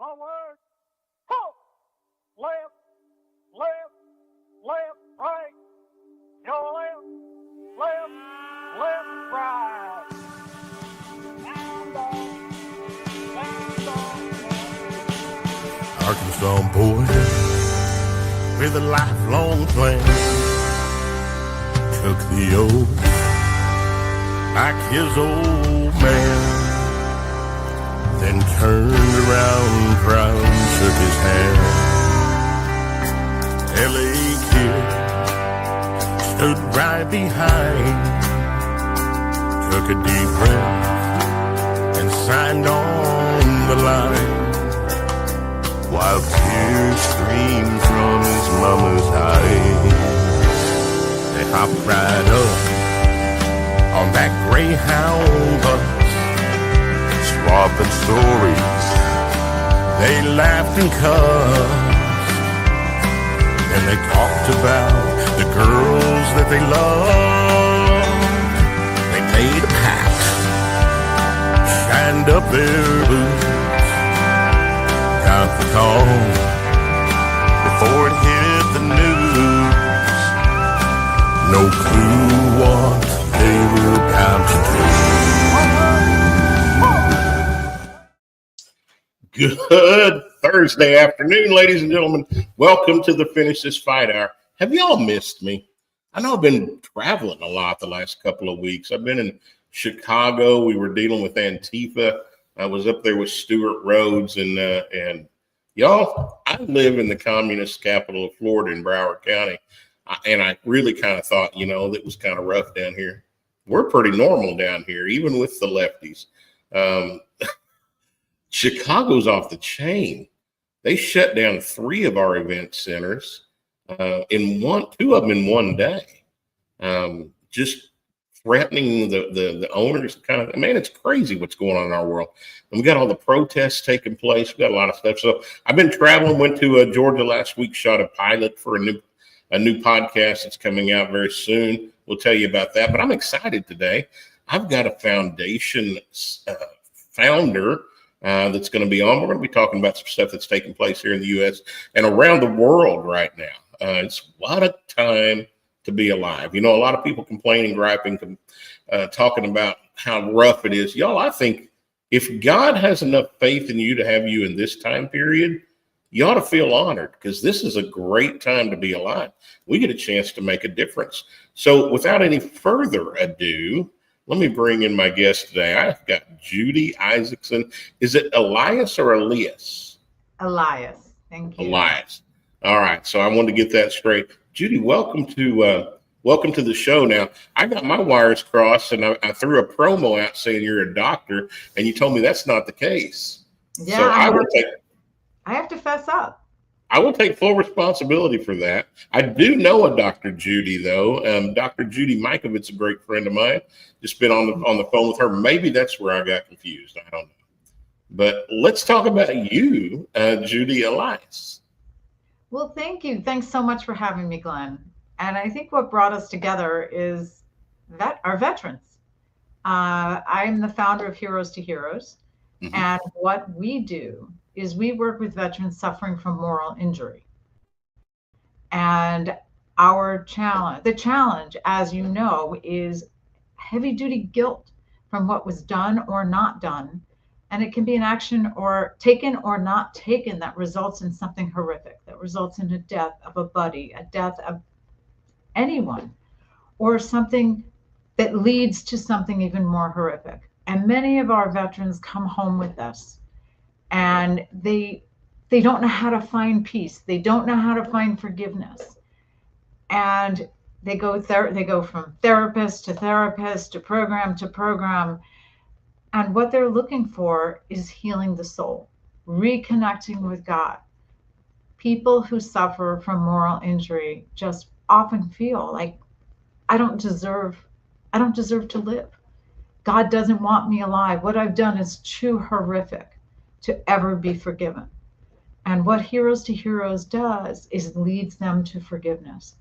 Forward. Halt. Left. Left. Left. Right. Your left. Left. Left. Right. Down, down. Down, down. Arkansas boy with a lifelong plan took the oath like his old man, then turned around proud and shook his hand. L.A. kid stood right behind, took a deep breath and signed on the line, while tears streamed from his mama's eyes. They hopped right up on that Greyhound bus, swapping stories. They laughed and cussed, and they talked about the girls that they loved. They made a pact, shined up their boots, got the call before it hit the news. No clue what they were about to do. Good Thursday afternoon, ladies and gentlemen. Welcome to the Finish This Fight Hour. Have y'all missed me? I know I've been traveling a lot the last couple of weeks. I've been in Chicago. We were dealing with Antifa. I was up there with Stuart Rhodes, and y'all, I live in the communist capital of Florida in Broward County, and I really kind of thought, it was kind of rough down here. We're pretty normal down here, even with the lefties. Chicago's off the chain. They shut down 3 of our event centers, two of them in one day, just threatening the owners. Man, it's crazy what's going on in our world. And we got all the protests taking place. We got a lot of stuff. So I've been traveling. Went to Georgia last week. Shot a pilot for a new podcast that's coming out very soon. We'll tell you about that. But I'm excited today. I've got a foundation founder that's going to be on. We're going to be talking about some stuff that's taking place here in the U.S. and around the world right now. It's what a time to be alive. A lot of people complaining, griping, talking about how rough it is. Y'all, I think if God has enough faith in you to have you in this time period, you ought to feel honored, because this is a great time to be alive. We get a chance to make a difference. So without any further ado, let me bring in my guest today. I've got Judy Isaacson. Is it Elias or Elias? Elias. Thank you. Elias. All right. So I wanted to get that straight. Judy, welcome to the show. Now, I got my wires crossed, and I threw a promo out saying you're a doctor, and you told me that's not the case. Yeah, so I have to fess up. I will take full responsibility for that. I do know a Dr. Judy, though. Dr. Judy Mikovits, a great friend of mine. Just been on the phone with her. Maybe that's where I got confused. I don't know. But let's talk about you, Judy Elias. Well, thank you. Thanks so much for having me, Glenn. And I think what brought us together is our veterans. I'm the founder of Heroes to Heroes. Mm-hmm. And what we do is we work with veterans suffering from moral injury. And the challenge, as you know, is heavy duty guilt from what was done or not done. And it can be an action or taken or not taken that results in something horrific, that results in a death of a buddy, a death of anyone, or something that leads to something even more horrific. And many of our veterans come home with us, and they don't know how to find peace. They don't know how to find forgiveness. And they go from therapist to therapist to program to program. And what they're looking for is healing the soul, reconnecting with God. People who suffer from moral injury just often feel like, I don't deserve to live. God doesn't want me alive. What I've done is too horrific to ever be forgiven. And what Heroes to Heroes does is leads them to forgiveness.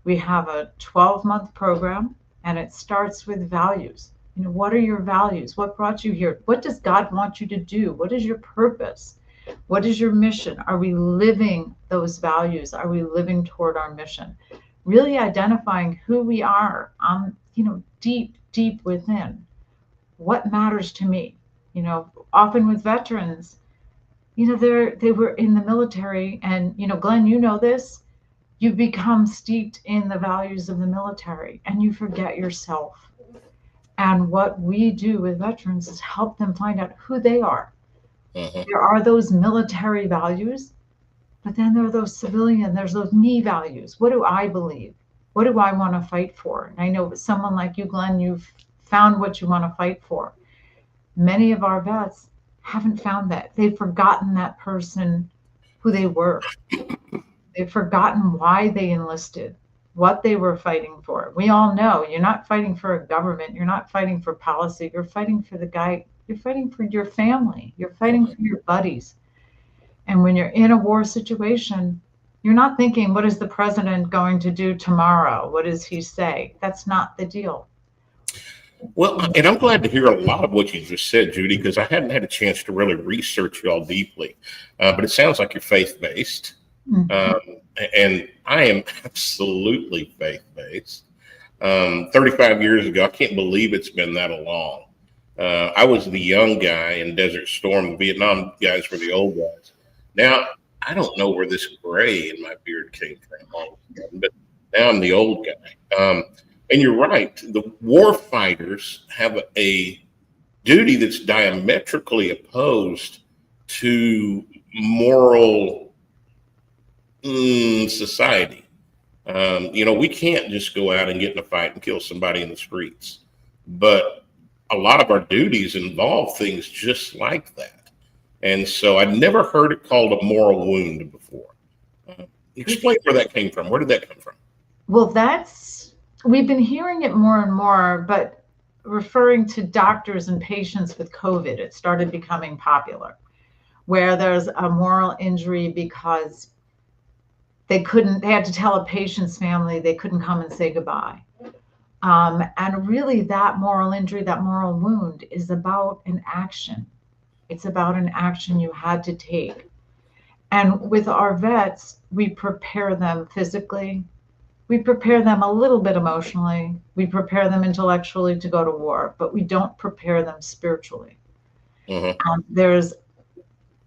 We have a 12-month program, and it starts with values. What are your values? What brought you here? What does God want you to do? What is your purpose? What is your mission? Are we living those values? Are we living toward our mission? Really identifying who we are, deep, deep within. What matters to me? Often with veterans, they were in the military, and Glenn, this, you become steeped in the values of the military and you forget yourself. And what we do with veterans is help them find out who they are. There are those military values, but then there are those civilian, there's those me values. What do I believe? What do I want to fight for? And I know with someone like you, Glenn, you've found what you want to fight for. Many of our vets haven't found that. They've forgotten that person, who they were. They've forgotten why they enlisted, what they were fighting for. We all know you're not fighting for a government. You're not fighting for policy. You're fighting for the guy. You're fighting for your family. You're fighting for your buddies. And when you're in a war situation, you're not thinking, what is the president going to do tomorrow? What does he say? That's not the deal. Well, and I'm glad to hear a lot of what you just said, Judy, because I hadn't had a chance to really research you all deeply. But it sounds like you're faith-based. And I am absolutely faith-based. 35 years ago, I can't believe it's been that long. I was the young guy in Desert Storm. The Vietnam guys were the old guys. Now, I don't know where this gray in my beard came from all of a sudden, but now I'm the old guy. And you're right. The war fighters have a duty that's diametrically opposed to moral society. We can't just go out and get in a fight and kill somebody in the streets. But a lot of our duties involve things just like that. And so I'd never heard it called a moral wound before. Explain where that came from. Where did that come from? Well, we've been hearing it more and more, but referring to doctors and patients with COVID, it started becoming popular, where there's a moral injury because they had to tell a patient's family they couldn't come and say goodbye. And really that moral injury, that moral wound is about an action. It's about an action you had to take. And with our vets, we prepare them physically. We prepare them a little bit emotionally. We prepare them intellectually to go to war, but we don't prepare them spiritually. There's,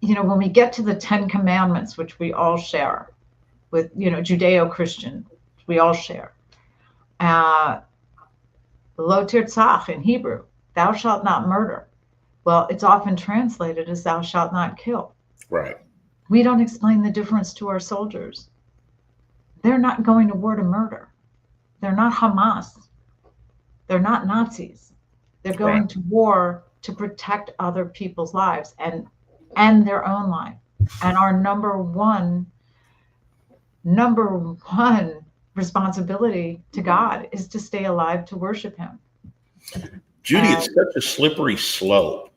when we get to the 10 Commandments, which we all share with, Judeo-Christian, we all share. Lo tirtzach in Hebrew, thou shalt not murder. Well, it's often translated as thou shalt not kill. Right. We don't explain the difference to our soldiers. They're not going to war to murder. They're not Hamas. They're not Nazis. They're going to war to protect other people's lives and their own life. And our number one responsibility to God is to stay alive, to worship him. Judy, it's such a slippery slope.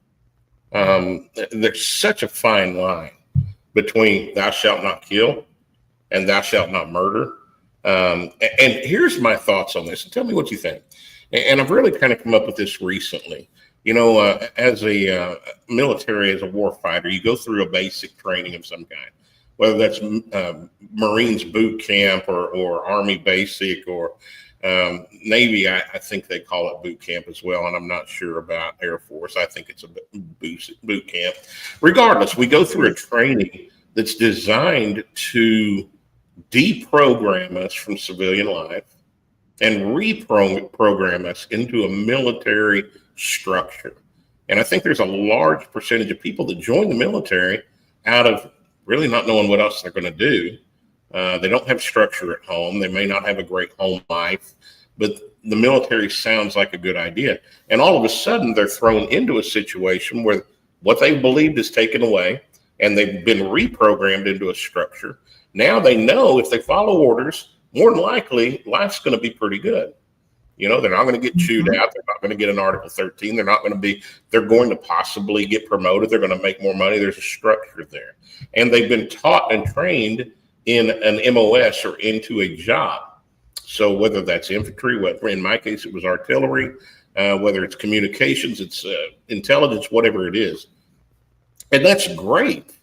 There's such a fine line between thou shalt not kill and thou shalt not murder. And here's my thoughts on this. And tell me what you think. And I've really kind of come up with this recently. As a military, as a war fighter, you go through a basic training of some kind, whether that's Marines boot camp or Army basic or Navy. I think they call it boot camp as well. And I'm not sure about Air Force. I think it's a boot camp. Regardless, we go through a training that's designed to deprogram us from civilian life and reprogram us into a military structure. And I think there's a large percentage of people that join the military out of really not knowing what else they're going to do. They don't have structure at home. They may not have a great home life, but the military sounds like a good idea. And all of a sudden they're thrown into a situation where what they believed is taken away and they've been reprogrammed into a structure. Now they know if they follow orders, more than likely life's going to be pretty good. They're not going to get chewed out. They're not going to get an Article 13. They're going to possibly get promoted. They're going to make more money. There's a structure there. And they've been taught and trained in an MOS or into a job. So whether that's infantry, whether in my case it was artillery, whether it's communications, it's intelligence, whatever it is. And that's great.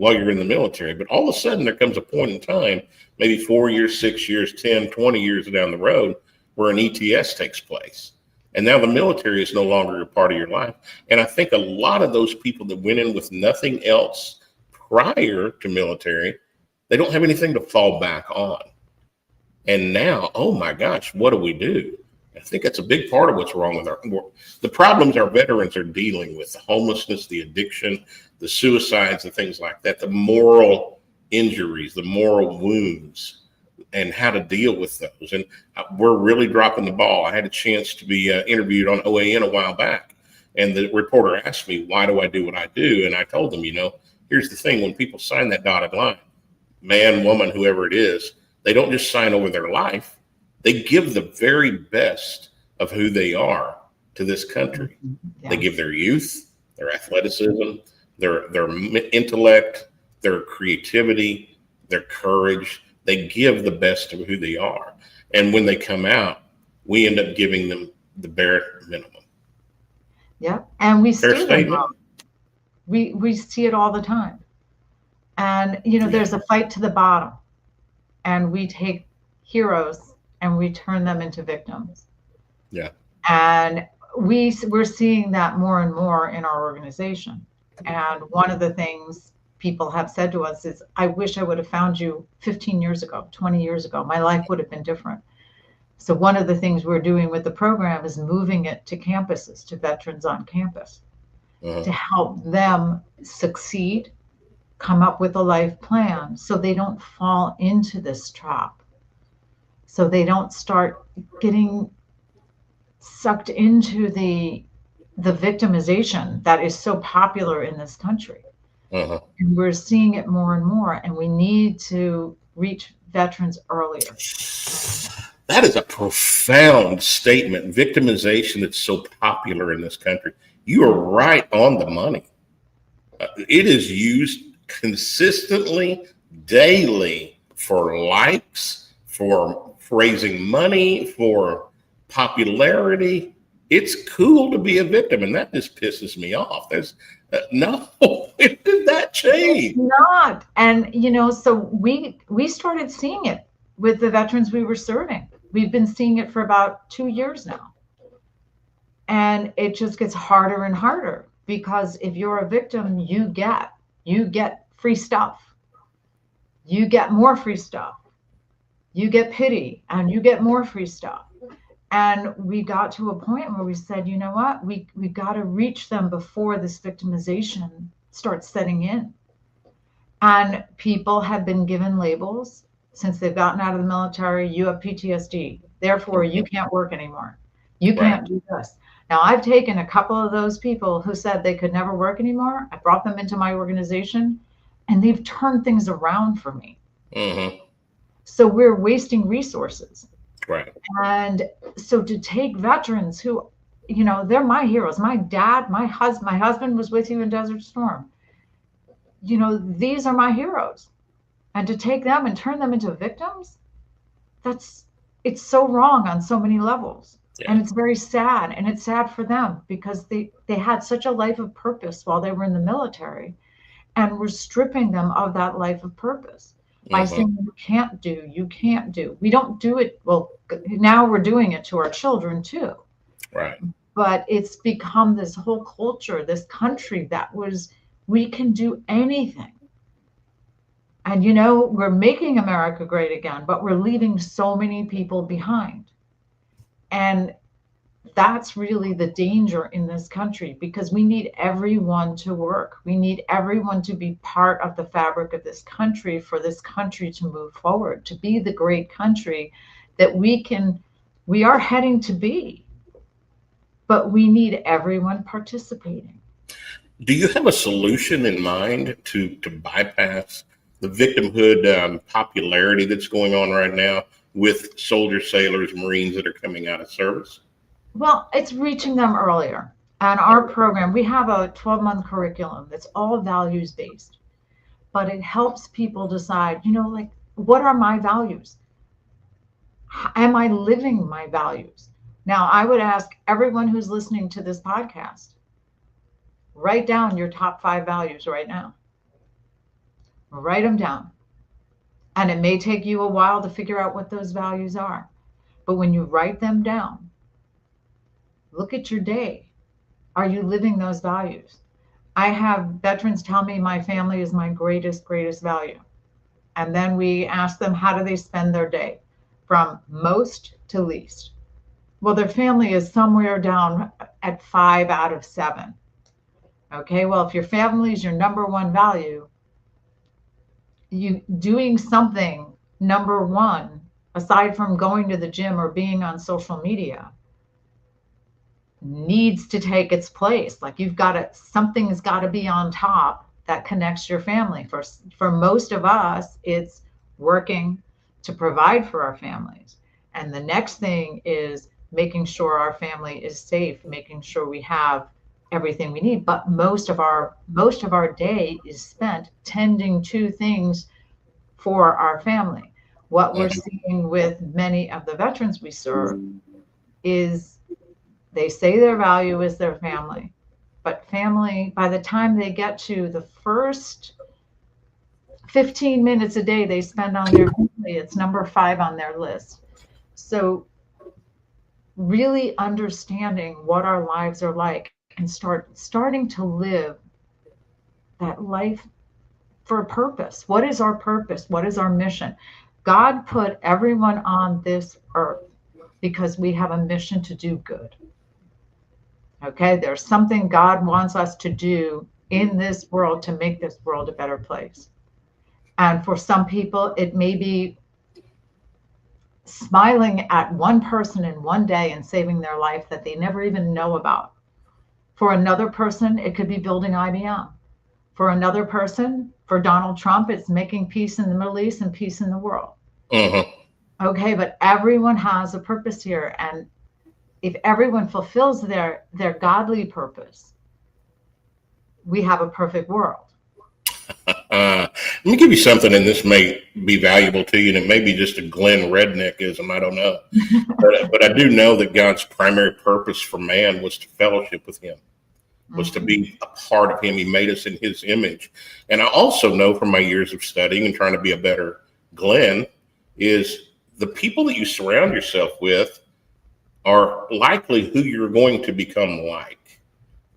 while you're in the military. But all of a sudden there comes a point in time, maybe 4 years, 6 years, 10, 20 years down the road, where an ETS takes place. And now the military is no longer a part of your life. And I think a lot of those people that went in with nothing else prior to military, they don't have anything to fall back on. And now, oh my gosh, what do we do? I think that's a big part of what's wrong with the problems our veterans are dealing with, the homelessness, the addiction, the suicides, and things like that, the moral injuries, the moral wounds, and how to deal with those. And we're really dropping the ball. I had a chance to be interviewed on OAN a while back, and the reporter asked me, why do I do what I do? And I told them, here's the thing. When people sign that dotted line, man, woman, whoever it is, they don't just sign over their life. They give the very best of who they are to this country. Yeah. They give their youth, their athleticism, their intellect, their creativity, their courage. They give the best of who they are. And when they come out, we end up giving them the bare minimum. Yeah. And we Fair see statement. We see it all the time. And, there's a fight to the bottom. And we take heroes and we turn them into victims. Yeah. And we're seeing that more and more in our organization. And one of the things people have said to us is, I wish I would have found you 15 years ago, 20 years ago. My life would have been different. So one of the things we're doing with the program is moving it to campuses, to veterans on campus, to help them succeed, come up with a life plan so they don't fall into this trap. So they don't start getting sucked into the victimization that is so popular in this country. And we're seeing it more and more, and we need to reach veterans earlier. That is a profound statement. Victimization that's so popular in this country. You are right on the money. It is used consistently, daily, for likes, for raising money, for popularity. It's cool to be a victim, and that just pisses me off. There's no, when did that change? It's not. And so we started seeing it with the veterans we were serving. We've been seeing it for about 2 years now, and it just gets harder and harder, because if you're a victim, you get free stuff, you get more free stuff, you get pity, and you get more free stuff. And we got to a point where we said, you know what, we got to reach them before this victimization starts setting in. And people have been given labels since they've gotten out of the military. You have PTSD, therefore you can't work anymore, you can't do this. Now, I've taken a couple of those people who said they could never work anymore. I brought them into my organization, and they've turned things around for me. So we're wasting resources. Right. And so to take veterans who, they're my heroes. My dad, my husband was with you in Desert Storm. These are my heroes. And to take them and turn them into victims, it's so wrong on so many levels. Yeah. And it's very sad. And it's sad for them, because they had such a life of purpose while they were in the military, and we're stripping them of that life of purpose by saying, you can't do. We don't do it. Well, now we're doing it to our children too. Right. But it's become this whole culture, this country we can do anything. And, we're making America great again, but we're leaving so many people behind. And that's really the danger in this country, because we need everyone to work. We need everyone to be part of the fabric of this country for this country to move forward, to be the great country that we are heading to be. But we need everyone participating. Do you have a solution in mind to bypass the victimhood popularity that's going on right now with soldiers, sailors, Marines that are coming out of service? Well, it's reaching them earlier. And our program, we have a 12-month curriculum that's all values-based, but it helps people decide, what are my values? Am I living my values? Now, I would ask everyone who's listening to this podcast, write down your top 5 values right now. Write them down. And it may take you a while to figure out what those values are. But when you write them down, look at your day. Are you living those values? I have veterans tell me my family is my greatest value. And then we ask them, how do they spend their day? From most to least. Well, their family is somewhere down at 5 out of 7. Okay, well, if your family is your number one value, you doing something number one, aside from going to the gym or being on social media, needs to take its place. Like something's got to be on top that connects your family. For most of us, it's working to provide for our families. And the next thing is making sure our family is safe, making sure we have everything we need. But most of our day is spent tending to things for our family. What we're seeing with many of the veterans we serve is they say their value is their family, but family, by the time they get to the first 15 minutes a day they spend on their family, it's number 5 on their list. So really understanding what our lives are like and starting to live that life for a purpose. What is our purpose? What is our mission? God put everyone on this earth because we have a mission to do good. Okay, there's something God wants us to do in this world to make this world a better place. And for some people, it may be smiling at one person in one day and saving their life that they never even know about. For another person, it could be building IBM. For another person, for Donald Trump, it's making peace in the Middle East and peace in the world. Okay, but everyone has a purpose here. And if everyone fulfills their godly purpose, we have a perfect world. Let me give you something, and this may be valuable to you, and it may be just a Glenn redneckism, I don't know. but I do know that God's primary purpose for man was to fellowship with him, was to be a part of him. He made us in his image. And I also know from my years of studying and trying to be a better Glenn is the people that you surround yourself with are likely who you're going to become like.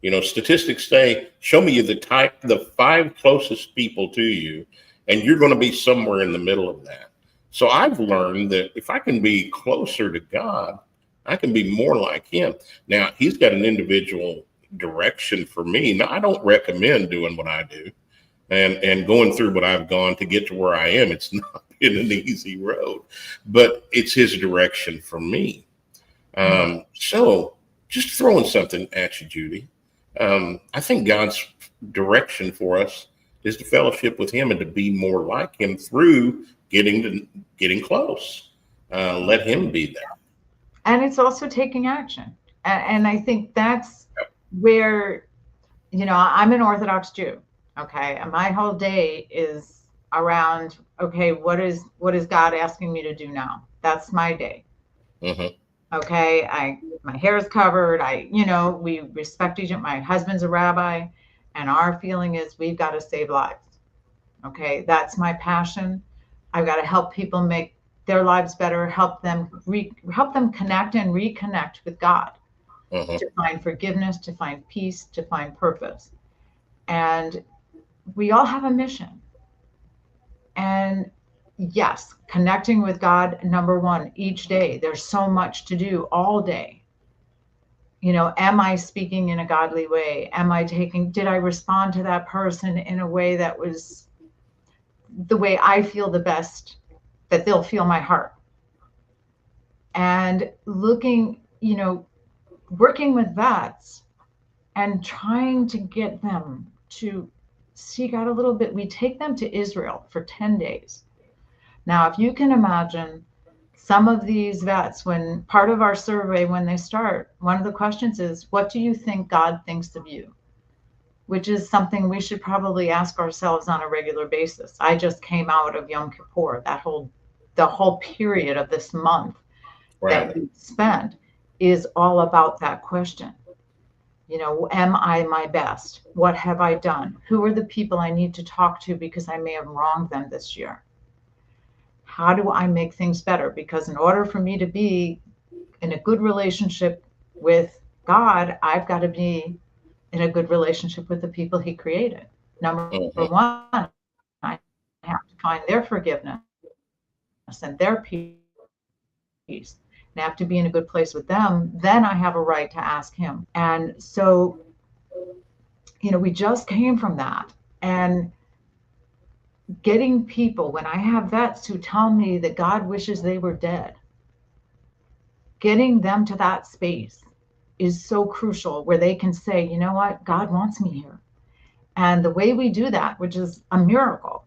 You know, statistics say, show me the 5 closest people to you, and you're going to be somewhere in the middle of that. So I've learned that if I can be closer to God, I can be more like him. Now, he's got an individual direction for me. Now, I don't recommend doing what I do and going through what I've gone to get to where I am. It's not been an easy road, but it's his direction for me. So just throwing something at you, Judy. I think God's direction for us is to fellowship with him and to be more like him through getting close. Let him be there. And it's also taking action. And I think that's where, you know, I'm an Orthodox Jew. Okay. And my whole day is around, okay, what is God asking me to do now? That's my day. Okay. My hair is covered. We respect each other. My husband's a rabbi, and our feeling is we've got to save lives. Okay. That's my passion. I've got to help people make their lives better, help them connect and reconnect with God, to find forgiveness, to find peace, to find purpose. And we all have a mission. And yes, connecting with God, number one, each day. There's so much to do all day. You know, am I speaking in a godly way? Did I respond to that person in a way that was the way I feel the best, that they'll feel my heart? And working with vets and trying to get them to seek out a little bit. We take them to Israel for 10 days. Now, if you can imagine some of these vets, when part of our survey, when they start, one of the questions is, what do you think God thinks of you? Which is something we should probably ask ourselves on a regular basis. I just came out of Yom Kippur, the whole period of this month that we spend is all about that question. Am I my best? What have I done? Who are the people I need to talk to because I may have wronged them this year? How do I make things better? Because in order for me to be in a good relationship with God, I've got to be in a good relationship with the people he created. Number one, I have to find their forgiveness and their peace, and I have to be in a good place with them. Then I have a right to ask him. And so, we just came from that. And getting people, when I have vets who tell me that God wishes they were dead, getting them to that space is so crucial, where they can say, you know what, God wants me here. And the way we do that, which is a miracle,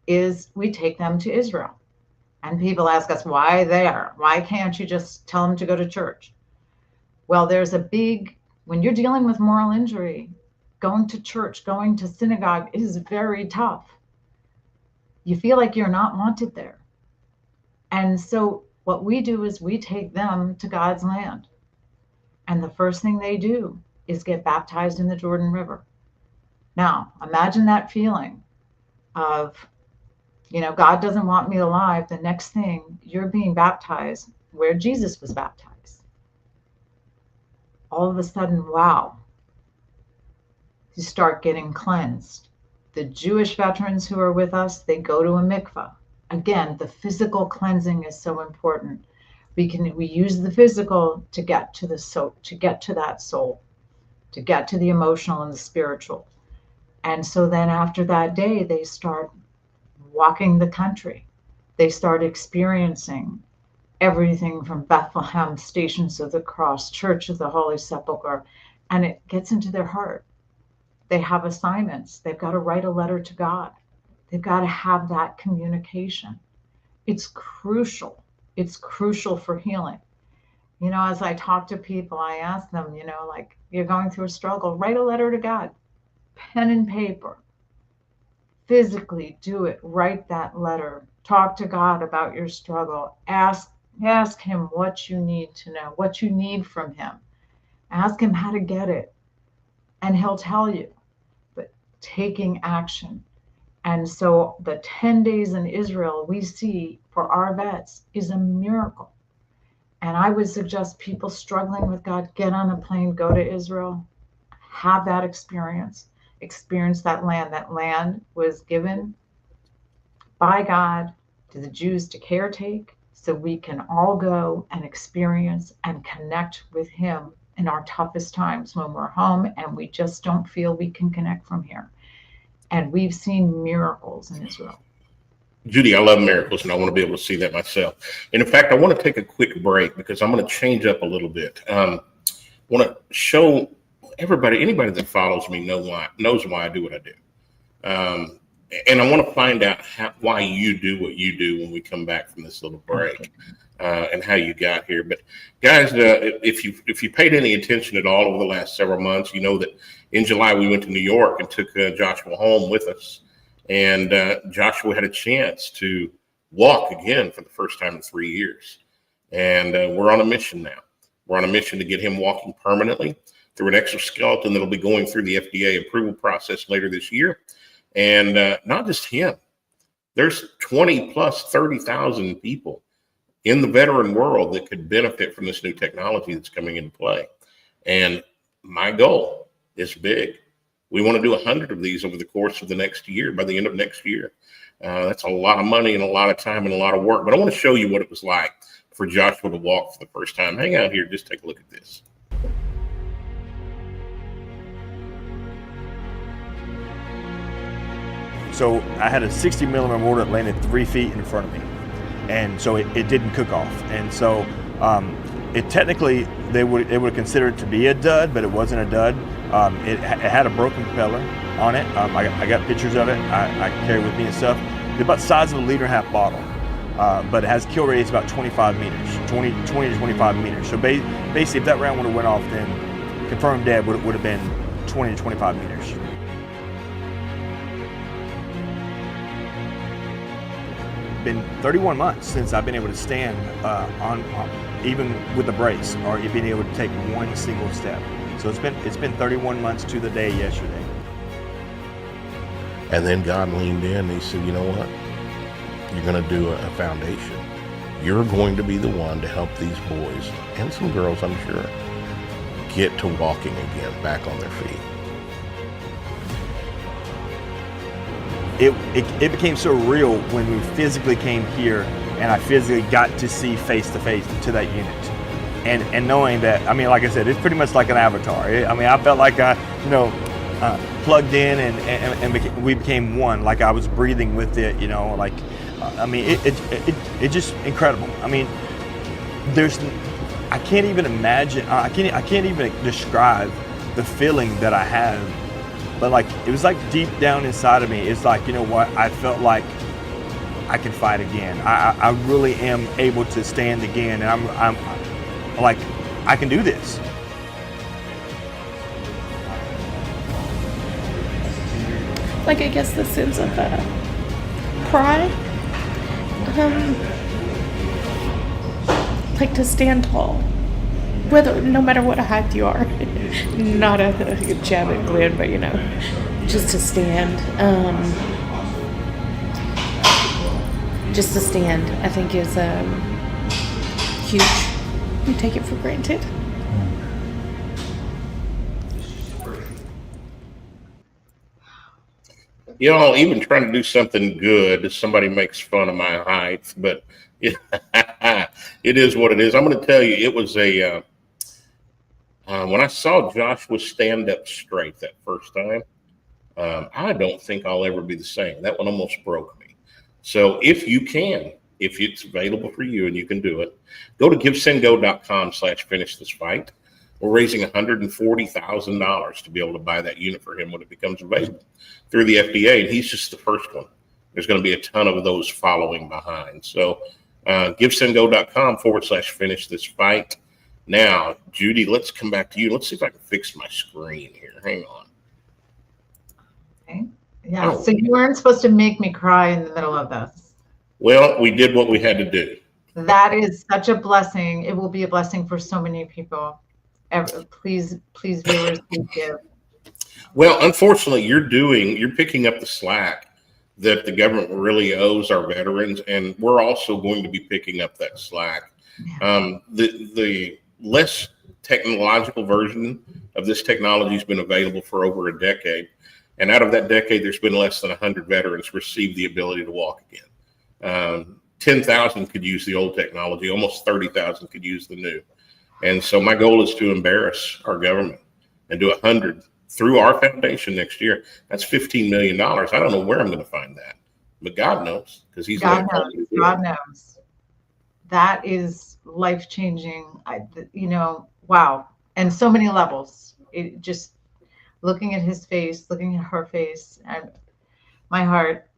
is we take them to Israel. And people ask us, why there? Why can't you just tell them to go to church? Well, when you're dealing with moral injury, going to church, going to synagogue is very tough. You feel like you're not wanted there. And so what we do is we take them to God's land. And the first thing they do is get baptized in the Jordan River. Now, imagine that feeling of, God doesn't want me alive. The next thing, you're being baptized where Jesus was baptized. All of a sudden, wow, you start getting cleansed. The Jewish veterans who are with us, they go to a mikvah. Again, the physical cleansing is so important. We use the physical to get to the soul, to get to that soul, to get to the emotional and the spiritual. And so then after that day, they start walking the country. They start experiencing everything from Bethlehem, Stations of the Cross, Church of the Holy Sepulchre, and it gets into their heart. They have assignments. They've got to write a letter to God. They've got to have that communication. It's crucial. It's crucial for healing. As I talk to people, I ask them, like, you're going through a struggle, write a letter to God, pen and paper. Physically do it. Write that letter. Talk to God about your struggle. Ask him what you need to know, what you need from him. Ask him how to get it, and he'll tell you. But taking action. And so the 10 days in Israel we see for our vets is a miracle. And I would suggest people struggling with God, get on a plane, go to Israel, have that experience that land. That land was given by God to the Jews to caretake, so we can all go and experience and connect with him in our toughest times when we're home and we just don't feel we can connect from here. And we've seen miracles in Israel. Judy, I love miracles, and I want to be able to see that myself. And in fact, I want to take a quick break because I'm going to change up a little bit. I want to show everybody, anybody that follows me knows why I do what I do. And I want to find out why you do what you do when we come back from this little break, and how you got here. But guys, if you paid any attention at all over the last several months, you know that in July we went to New York and took Joshua home with us. And Joshua had a chance to walk again for the first time in 3 years. And we're on a mission now. We're on a mission to get him walking permanently through an exoskeleton that'll be going through the FDA approval process later this year. And not just him. There's 20 plus 30,000 people in the veteran world that could benefit from this new technology that's coming into play. And my goal is big. We want to do 100 of these over the course of the next year, by the end of next year. That's a lot of money and a lot of time and a lot of work. But I want to show you what it was like for Joshua to walk for the first time. Hang out here, just take a look at this. So I had a 60 millimeter mortar that landed 3 feet in front of me. And so it didn't cook off. And so it technically, they would consider it to be a dud, but it wasn't a dud. It had a broken propeller on it. I got pictures of it. I carry with me and stuff. It's about the size of a 1.5 liter bottle, but it has kill radius about 25 meters, 20 to 25 meters. So basically, if that round would have went off, then confirmed dead would have been 20 to 25 meters. Been 31 months since I've been able to stand on even with a brace, or being able to take one single step. So it's been 31 months to the day yesterday. And then God leaned in and he said, you know what? You're going to do a foundation. You're going to be the one to help these boys, and some girls, I'm sure, get to walking again, back on their feet. It became so real when we physically came here and I physically got to see face to face to that unit. And knowing that, I mean, like I said, it's pretty much like an avatar. I mean, I felt like I, plugged in and we became one, like I was breathing with it, like, I mean, it just incredible. I mean, I can't even imagine, I can't even describe the feeling that I have, but like, it was like deep down inside of me, it's like, you know what, I felt like I can fight again. I really am able to stand again, and I'm like, I can do this. Like, I guess the sense of pride, like to stand tall, no matter what height you are, not a jab at Glenn, but just to stand, I think is huge. We take it for granted. Even trying to do something good, somebody makes fun of my height, but it is what it is. I'm going to tell you, it was when I saw Joshua stand up straight that first time, I don't think I'll ever be the same. That one almost broke me. So if it's available for you and you can do it, go to givesendgo.com/finish this fight. We're raising $140,000 to be able to buy that unit for him when it becomes available through the FDA. And he's just the first one. There's going to be a ton of those following behind. So givesendgo.com/finish this fight. Now, Judy, let's come back to you. Let's see if I can fix my screen here. Hang on. Okay. Yeah. So you weren't supposed to make me cry in the middle of this. Well, we did what we had to do. That is such a blessing. It will be a blessing for so many people. Please, viewers, please give. Well, unfortunately, you're picking up the slack that the government really owes our veterans, and we're also going to be picking up that slack. The less technological version of this technology has been available for over a decade, and out of that decade, there's been less than 100 veterans receive the ability to walk again. 10,000 could use the old technology, almost 30,000 could use the new. And so my goal is to embarrass our government and do 100 through our foundation next year. That's $15 million. I don't know where I'm going to find that, but God knows, because He's God knows. God knows. That is life-changing. Wow. And so many levels. It just looking at his face, looking at her face, and my heart.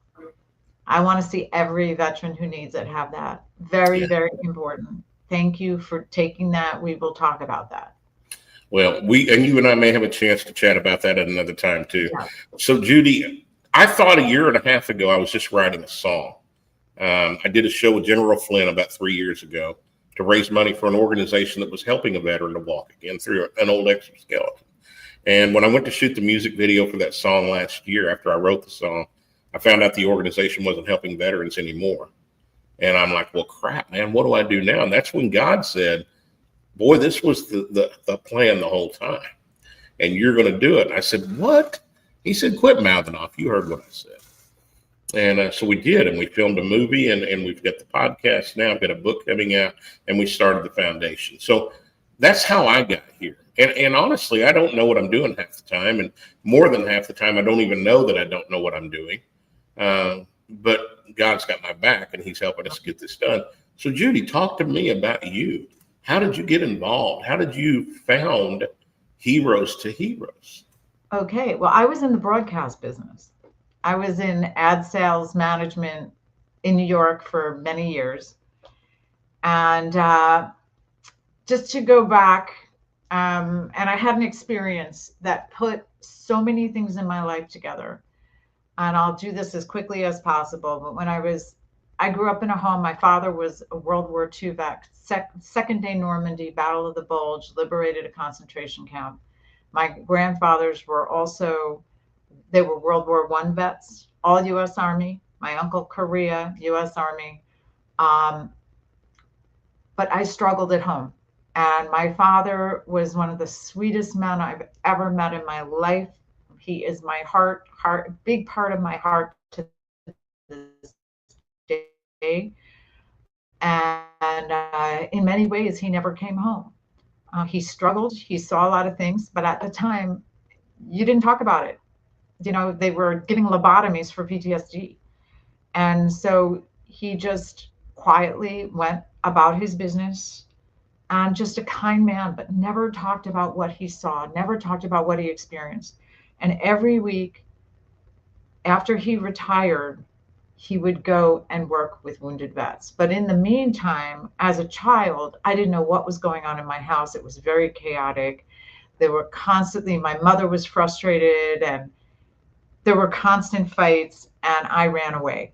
I want to see every veteran who needs it have that. Very, very important. Thank you for taking that. We will talk about that. Well, you and I may have a chance to chat about that at another time too. Yeah. So, Judy, I thought a year and a half ago I was just writing a song. I did a show with General Flynn about 3 years ago to raise money for an organization that was helping a veteran to walk again through an old exoskeleton. And when I went to shoot the music video for that song last year, after I wrote the song, I found out the organization wasn't helping veterans anymore. And I'm like, well, crap, man, what do I do now? And that's when God said, boy, this was the plan the whole time. And you're going to do it. And I said, what? He said, quit mouthing off. You heard what I said. And so we did. And we filmed a movie, and we've got the podcast now. I've got a book coming out, and we started the foundation. So that's how I got here. And honestly, I don't know what I'm doing half the time. And more than half the time, I don't even know that I don't know what I'm doing. But God's got my back, and He's helping us get this done. So, Judy, talk to me about you. How did you get involved? How did you found Heroes to Heroes? Okay. Well, I was in the broadcast business. I was in ad sales management in New York for many years. And just to go back, and I had an experience that put so many things in my life together. And I'll do this as quickly as possible. But when I grew up in a home, my father was a World War II vet, second day Normandy, Battle of the Bulge, liberated a concentration camp. My grandfathers were also, they were World War I vets, all U.S. Army. My uncle, Korea, U.S. Army. But I struggled at home. And my father was one of the sweetest men I've ever met in my life. He is my heart, big part of my heart to this day. And in many ways, he never came home. He struggled. He saw a lot of things, but at the time, you didn't talk about it. You know, they were giving lobotomies for PTSD. And so he just quietly went about his business, and just a kind man, but never talked about what he saw, never talked about what he experienced. And every week after he retired, he would go and work with wounded vets. But in the meantime, as a child, I didn't know what was going on in my house. It was very chaotic. There were constantly, my mother was frustrated, and there were constant fights, and I ran away.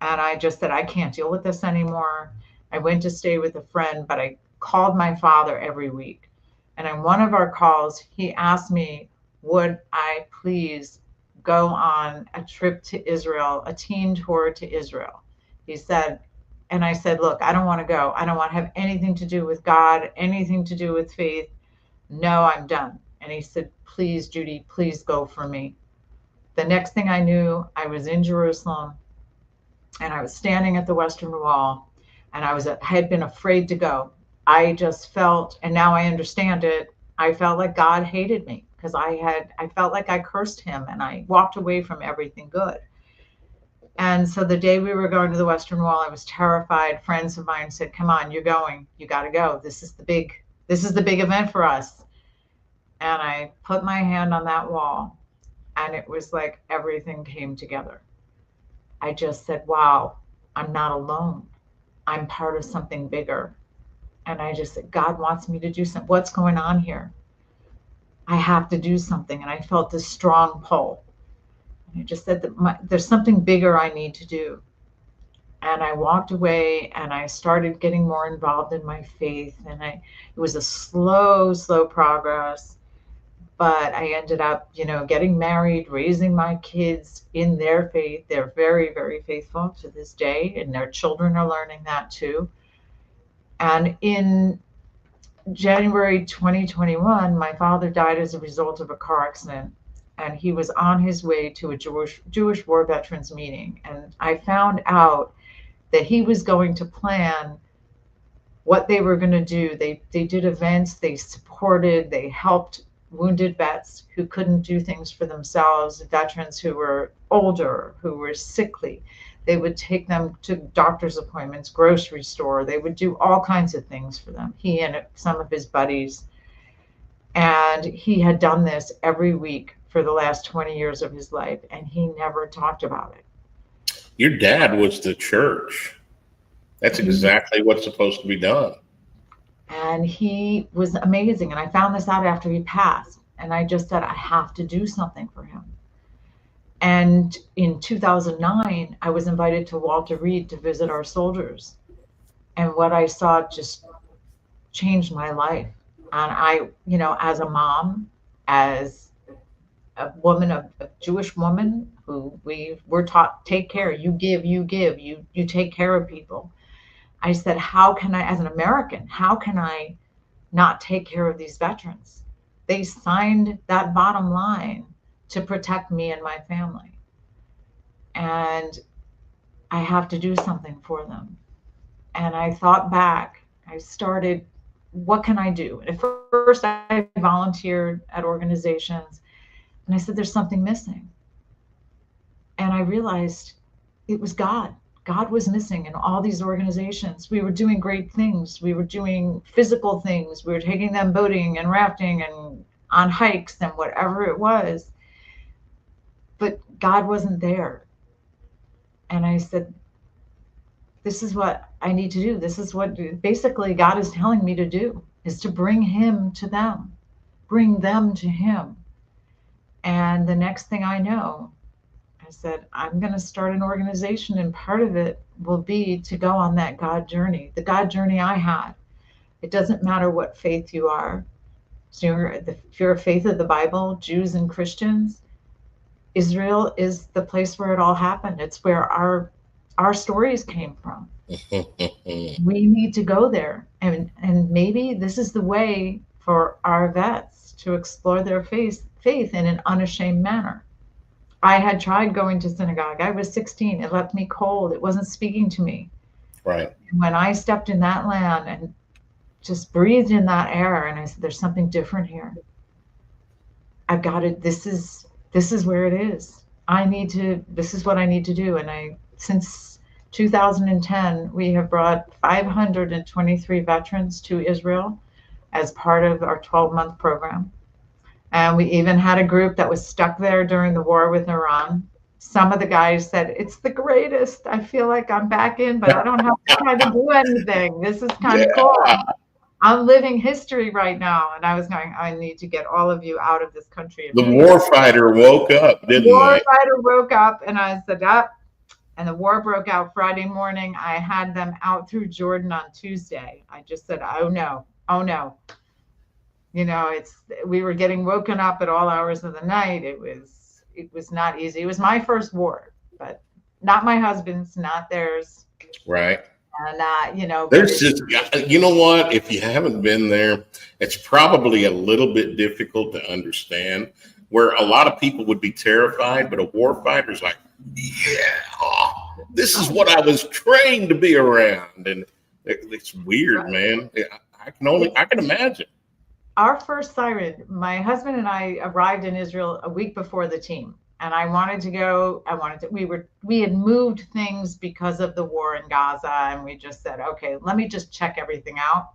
And I just said, I can't deal with this anymore. I went to stay with a friend, but I called my father every week. And in one of our calls, he asked me, would I please go on a trip to Israel, a teen tour to Israel? He said, and I said, look, I don't want to go. I don't want to have anything to do with God, anything to do with faith. No, I'm done. And he said, please, Judy, please go for me. The next thing I knew, I was in Jerusalem, and I was standing at the Western Wall, and I had been afraid to go. I just felt, and now I understand it, I felt like God hated me, because I felt like I cursed him, and I walked away from everything good. And so the day we were going to the Western Wall, I was terrified. Friends of mine said, come on, you're going, you got to go. This is the big event for us. And I put my hand on that wall, and it was like everything came together. I just said, wow, I'm not alone. I'm part of something bigger. And I just said, God wants me to do something. What's going on here? I have to do something. And I felt this strong pull. And I just said that there's something bigger I need to do. And I walked away, and I started getting more involved in my faith. And it was a slow progress. But I ended up, getting married, raising my kids in their faith. They're very, very faithful to this day, and their children are learning that too. And in January 2021, my father died as a result of a car accident, and he was on his way to a Jewish war veterans meeting. And I found out that he was going to plan what they were going to do. They did events, they supported, they helped wounded vets who couldn't do things for themselves, veterans who were older, who were sickly. They would take them to doctor's appointments, grocery store. They would do all kinds of things for them, he and some of his buddies. And he had done this every week for the last 20 years of his life, and he never talked about it. Your dad was the church. That's exactly what's supposed to be done. And he was amazing. And I found this out after he passed. And I just said, I have to do something for him. And in 2009, I was invited to Walter Reed to visit our soldiers. And what I saw just changed my life. And I, as a mom, as a woman, a Jewish woman who we were taught, take care, you give, you take care of people. I said, how can I, as an American, how can I not take care of these veterans? They signed that bottom line to protect me and my family. And I have to do something for them. And I thought back, I started, what can I do? And at first I volunteered at organizations, and I said, there's something missing. And I realized it was God. God was missing in all these organizations. We were doing great things. We were doing physical things. We were taking them boating and rafting and on hikes and whatever it was. But God wasn't there. And I said, this is what I need to do. This is what basically God is telling me to do, is to bring him to them, bring them to him. And the next thing I know, I said, I'm going to start an organization, and part of it will be to go on that God journey, the God journey I had. It doesn't matter what faith you are. So the fear of faith of the Bible, Jews and Christians, Israel is the place where it all happened. It's where our stories came from. We need to go there, and maybe this is the way for our vets to explore their faith in an unashamed manner. I had tried going to synagogue. I was 16. It left me cold. It wasn't speaking to me. Right. And when I stepped in that land and just breathed in that air, and I said, there's something different here. I've got it. This is where it is. This is what I need to do. And since 2010, we have brought 523 veterans to Israel as part of our 12-month program. And we even had a group that was stuck there during the war with Iran. Some of the guys said, it's the greatest. I feel like I'm back in, but I don't have to try to do anything. This is kind of cool. I'm living history right now. And I was going, I need to get all of you out of this country. The warfighter woke up, didn't they? The warfighter woke up, and I said, up. And the war broke out Friday morning. I had them out through Jordan on Tuesday. I just said, oh no. You know, we were getting woken up at all hours of the night. It was not easy. It was my first war, but not my husband's, not theirs. Right. And you know, there's just, you know what? If you haven't been there, it's probably a little bit difficult to understand. Where a lot of people would be terrified, but a warfighter's like, yeah, this is what I was trained to be around, and it's weird, man. I can imagine. Our first siren, my husband and I arrived in Israel a week before the team, and I wanted to go. We had moved things because of the war in Gaza, and we just said, okay, let me just check everything out.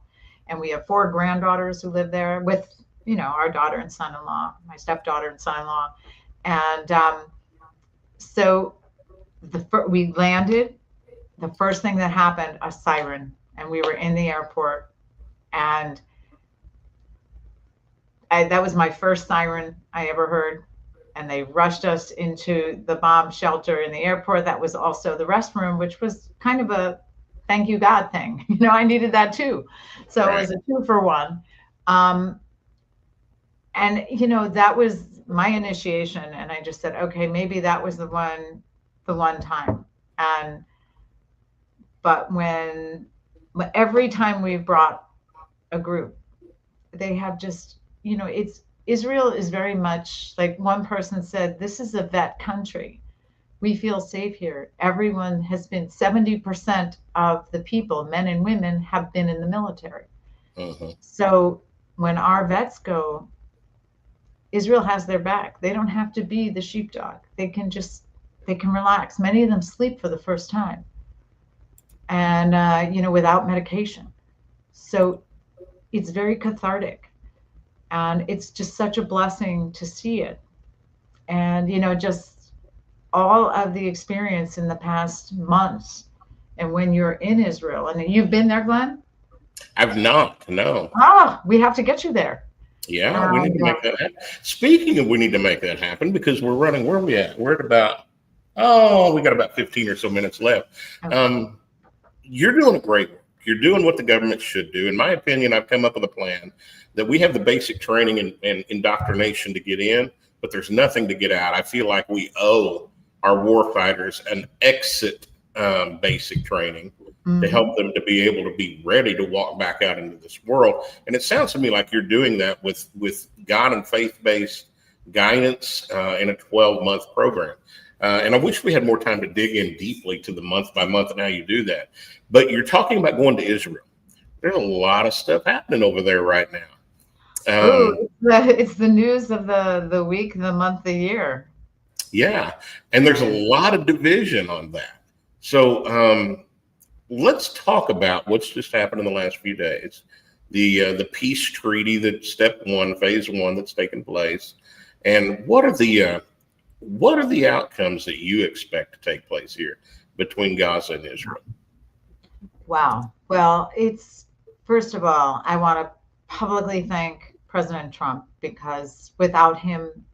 And we have 4 granddaughters who live there with, you know, our daughter and son-in-law, my stepdaughter and son-in-law, and so we landed. The first thing that happened, a siren, and we were in the airport, and that was my first siren I ever heard. And they rushed us into the bomb shelter in the airport. That was also the restroom, which was kind of a thank you God thing. You know, I needed that too. So It was a 2-for-1. And, you know, that was my initiation. And I just said, okay, maybe that was the one time. But every time we've brought a group, they have just, you know, Israel is very much like one person said, this is a vet country. We feel safe here. Everyone has been, 70% of the people, men and women, have been in the military. Mm-hmm. So when our vets go, Israel has their back. They don't have to be the sheepdog. They can relax. Many of them sleep for the first time, and, you know, without medication. So it's very cathartic. And it's just such a blessing to see it. And, you know, just all of the experience in the past months. And when you're in Israel, and you've been there, Glenn? I've not, no. We have to get you there. Yeah, we need to make that happen. Speaking of, we need to make that happen because we're running, where are we at? We're at about, we got about 15 or so minutes left. Okay. You're doing great work. You're doing what the government should do. In my opinion, I've come up with a plan that we have the basic training and indoctrination to get in, but there's nothing to get out. I feel like we owe our warfighters an exit basic training to help them to be able to be ready to walk back out into this world. And it sounds to me like you're doing that with God and faith-based guidance in a 12-month program. And I wish we had more time to dig in deeply to the month by month and how you do that. But you're talking about going to Israel. There's a lot of stuff happening over there right now. It's the news of the week, the month, the year. Yeah. And there's a lot of division on that. So let's talk about what's just happened in the last few days. The peace treaty, phase 1 that's taken place. And what are the outcomes that you expect to take place here between Gaza and Israel? Wow. Well, first of all, I want to publicly thank President Trump, because without him,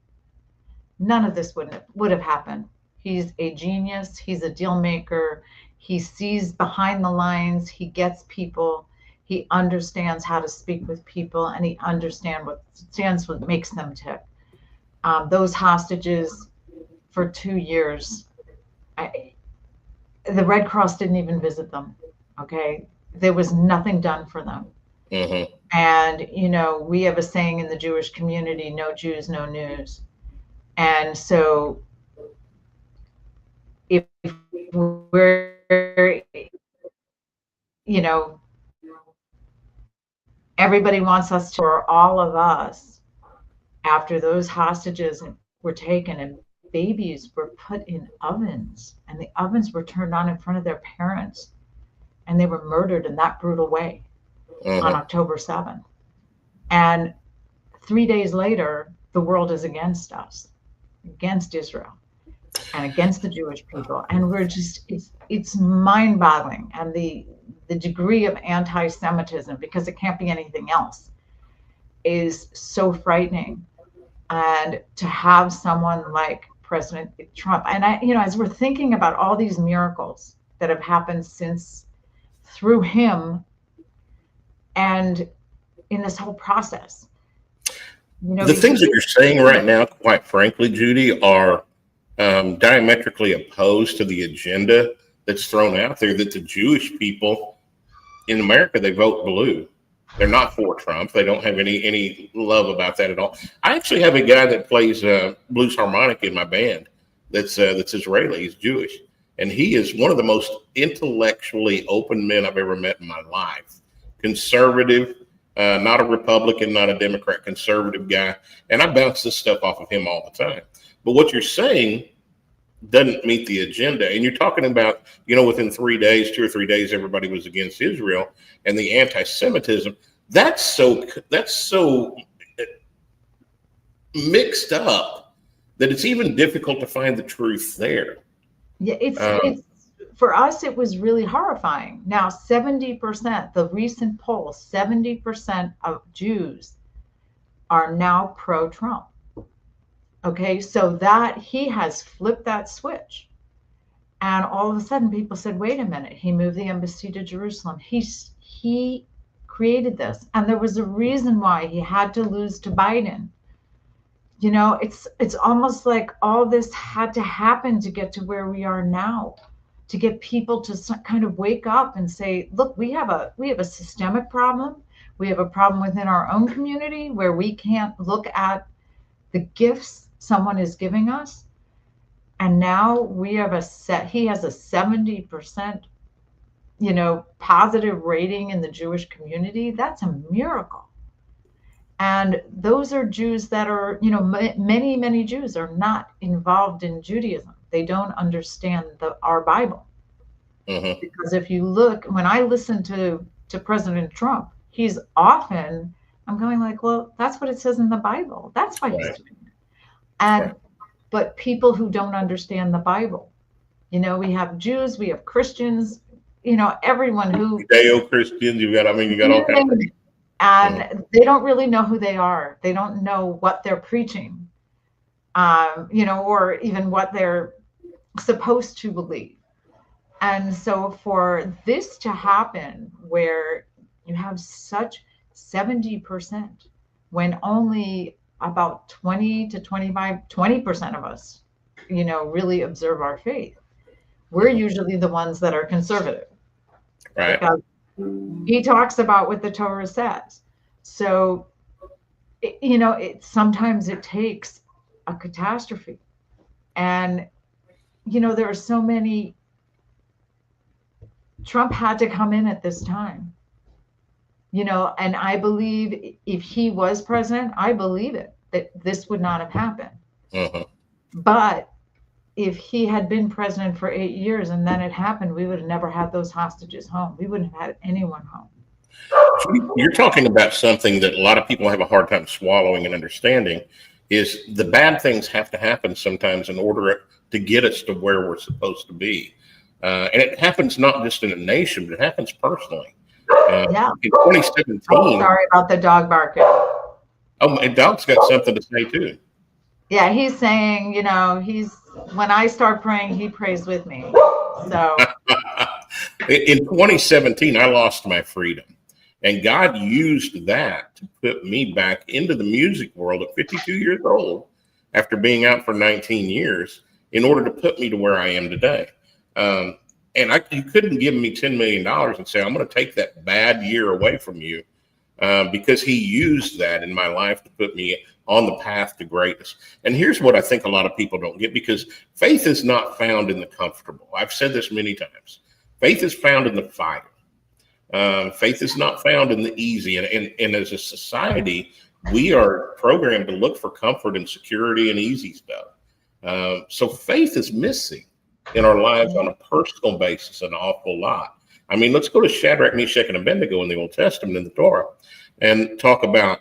none of this would have happened. He's a genius. He's a deal maker. He sees behind the lines. He gets people. He understands how to speak with people, and he understands what makes them tick. Those hostages for 2 years, the Red Cross didn't even visit them. Okay, there was nothing done for them. Mm-hmm. And we have a saying in the Jewish community: "No Jews, no news." And so, if we're, everybody wants us to, or all of us, after those hostages were taken and babies were put in ovens, and the ovens were turned on in front of their parents, and they were murdered in that brutal way on October 7th. And 3 days later, the world is against us, against Israel, and against the Jewish people. And we're just, it's mind-boggling. And the degree of anti-Semitism, because it can't be anything else, is so frightening. And to have someone like President Trump, and as we're thinking about all these miracles that have happened since, through him, and in this whole process, the things that you're saying right now, quite frankly, Judy, are diametrically opposed to the agenda that's thrown out there, that the Jewish people in America, they vote blue. They're not for Trump. They don't have any love about that at all. I actually have a guy that plays blues harmonica in my band that's Israeli. He's Jewish, and he is one of the most intellectually open men I've ever met in my life. Conservative, not a Republican, not a Democrat, conservative guy. And I bounce this stuff off of him all the time. But what you're saying doesn't meet the agenda. And you're talking about, within 3 days, 2 or 3 days, everybody was against Israel, and the anti-Semitism. That's so mixed up that it's even difficult to find the truth there. Yeah, it's for us, it was really horrifying. Now, 70%, the recent poll, 70% of Jews are now pro-Trump. Okay, so that he has flipped that switch. And all of a sudden people said, wait a minute, he moved the embassy to Jerusalem. He created this. And there was a reason why he had to lose to Biden. It's almost like all this had to happen to get to where we are now, to get people to kind of wake up and say, look, we have a systemic problem. We have a problem within our own community where we can't look at the gifts someone is giving us. And now we have he has a 70%, positive rating in the Jewish community. That's a miracle. And those are Jews that are, many, many Jews are not involved in Judaism. They don't understand our Bible. Mm-hmm. Because if you look, when I listen to President Trump, he's often, I'm going like, well, that's what it says in the Bible. That's why he's doing it. And but people who don't understand the Bible, we have Jews, we have Christians, everyone who Judeo-Christians, you got all kinds of people. And they don't really know who they are. They don't know what they're preaching, or even what they're supposed to believe. And so for this to happen, where you have such 70%, when only about 20 to 20% of us, really observe our faith. We're usually the ones that are conservative. Right. Because he talks about what the Torah says. So, sometimes it takes a catastrophe. And, there are so many. Trump had to come in at this time. And I believe if he was president, I believe it, that this would not have happened. Mm-hmm. But if he had been president for 8 years and then it happened, we would have never had those hostages home. We wouldn't have had anyone home. You're talking about something that a lot of people have a hard time swallowing and understanding, is the bad things have to happen sometimes in order to get us to where we're supposed to be. And it happens not just in a nation, but it happens personally. In 2017. Oh, sorry about the dog barking. Oh, my dog's got something to say too. Yeah, he's saying, when I start praying, he prays with me. So in 2017, I lost my freedom. And God used that to put me back into the music world at 52 years old after being out for 19 years in order to put me to where I am today. And you couldn't give me $10 million and say, I'm going to take that bad year away from you, because he used that in my life to put me on the path to greatness. And here's what I think a lot of people don't get, because faith is not found in the comfortable. I've said this many times. Faith is found in the fire. Faith is not found in the easy. And as a society, we are programmed to look for comfort and security and easy stuff. So faith is missing in our lives on a personal basis an awful lot. I mean, let's go to Shadrach, Meshach, and Abednego in the Old Testament in the Torah and talk about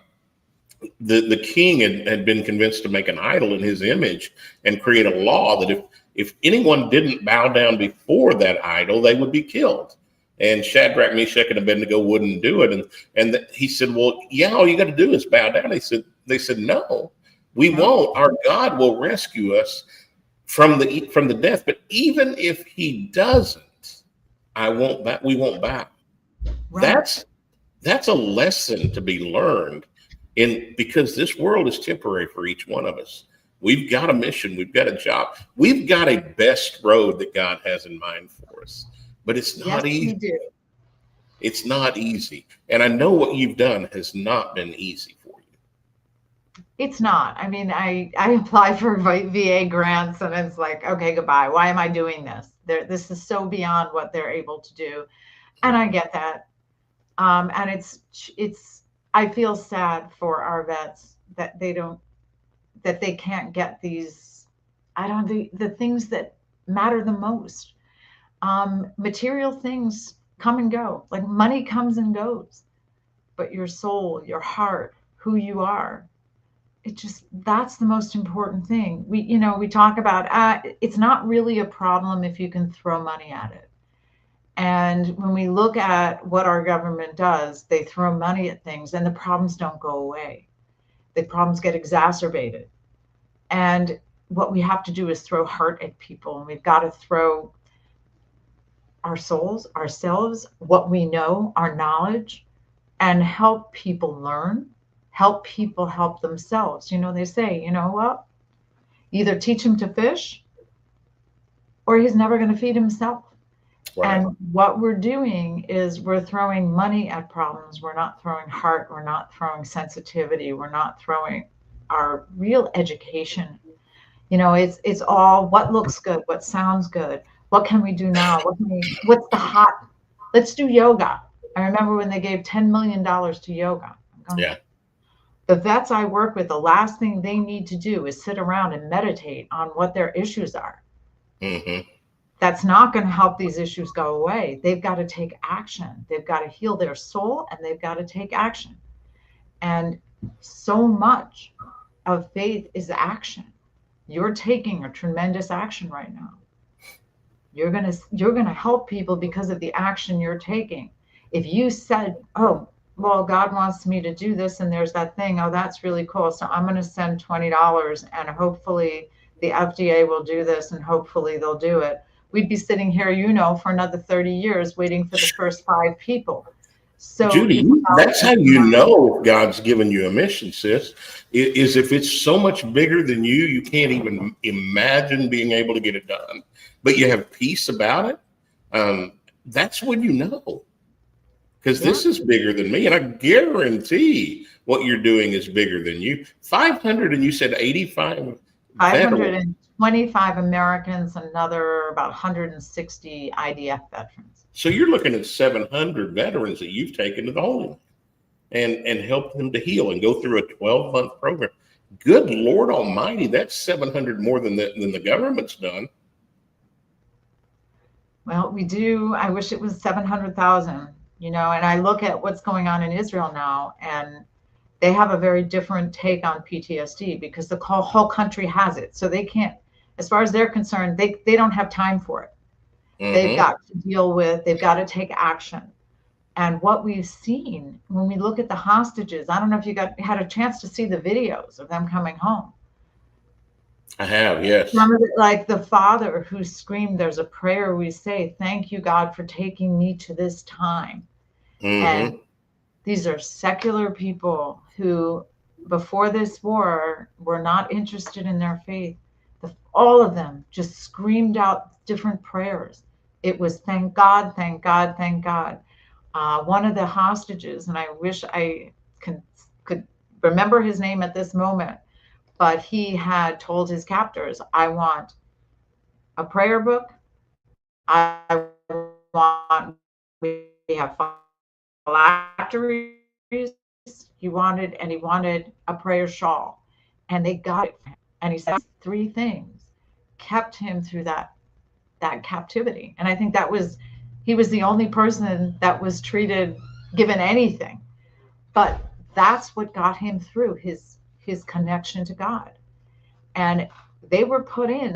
the king had been convinced to make an idol in his image and create a law that if anyone didn't bow down before that idol, they would be killed. And Shadrach, Meshach, and Abednego wouldn't do it. And he said, well, yeah, all you got to do is bow down. They said, no, we won't. Our God will rescue us from the death. But even if he doesn't, we won't bow. Right. That's a lesson to be learned because this world is temporary for each one of us. We've got a mission. We've got a job. We've got a best road that God has in mind for us. But it's not easy. We do. It's not easy. And I know what you've done has not been easy for you. It's not. I mean, I apply for VA grants and it's like, okay, goodbye. Why am I doing this? This is so beyond what they're able to do. And I get that. And it's, I feel sad for our vets that they can't get these, the things that matter the most. Material things come and go, like money comes and goes, but your soul, your heart, who you are, that's the most important thing. We talk about, it's not really a problem if you can throw money at it. And when we look at what our government does, they throw money at things and the problems don't go away. The problems get exacerbated. And what we have to do is throw heart at people. And we've got to throw our souls, ourselves, what we know, our knowledge, and help people learn, help people help themselves. They say, what? Either teach him to fish or he's never going to feed himself. Right. And what we're doing is we're throwing money at problems. We're not throwing heart. We're not throwing sensitivity. We're not throwing our real education. It's all what looks good, what sounds good. What can we do now? What's the hot? Let's do yoga. I remember when they gave $10 million to yoga. Yeah. The vets I work with, the last thing they need to do is sit around and meditate on what their issues are. Mm-hmm. That's not going to help these issues go away. They've got to take action. They've got to heal their soul and they've got to take action. And so much of faith is action. You're taking a tremendous action right now. You're gonna help people because of the action you're taking. If you said, oh, well, God wants me to do this and there's that thing, oh, that's really cool. So I'm gonna send $20 and hopefully the FDA will do this and hopefully they'll do it. We'd be sitting here, for another 30 years waiting for the first 5 people. So Judy, that's how you know God's given you a mission, sis, is if it's so much bigger than you can't even imagine being able to get it done. But you have peace about it. That's when you know, because this is bigger than me. And I guarantee what you're doing is bigger than you. 500, and you said 85. 525 Americans, another about 160 IDF veterans. So you're looking at 700 veterans that you've taken to the Holy Land and helped them to heal and go through a 12-month program. Good Lord Almighty, that's 700 more than the government's done. Well, we do. I wish it was 700,000, and I look at what's going on in Israel now, and they have a very different take on PTSD because the whole country has it. So they can't, as far as they're concerned, they don't have time for it. Mm-hmm. They've got to they've got to take action. And what we've seen when we look at the hostages, I don't know if you had a chance to see the videos of them coming home. I have, yes. Remember, like the father who screamed, there's a prayer we say, thank you, God, for taking me to this time. Mm-hmm. And These are secular people who, before this war, were not interested in their faith. All of them just screamed out different prayers. It was thank God, thank God, thank God. One of the hostages, and I wish I could remember his name at this moment, but he had told his captors, I want a prayer book. I want, we have phylacteries. He wanted a prayer shawl, and they got it. And he said three things kept him through that captivity. And I think he was the only person that was given anything. But that's what got him through, his connection to God. And they were put in,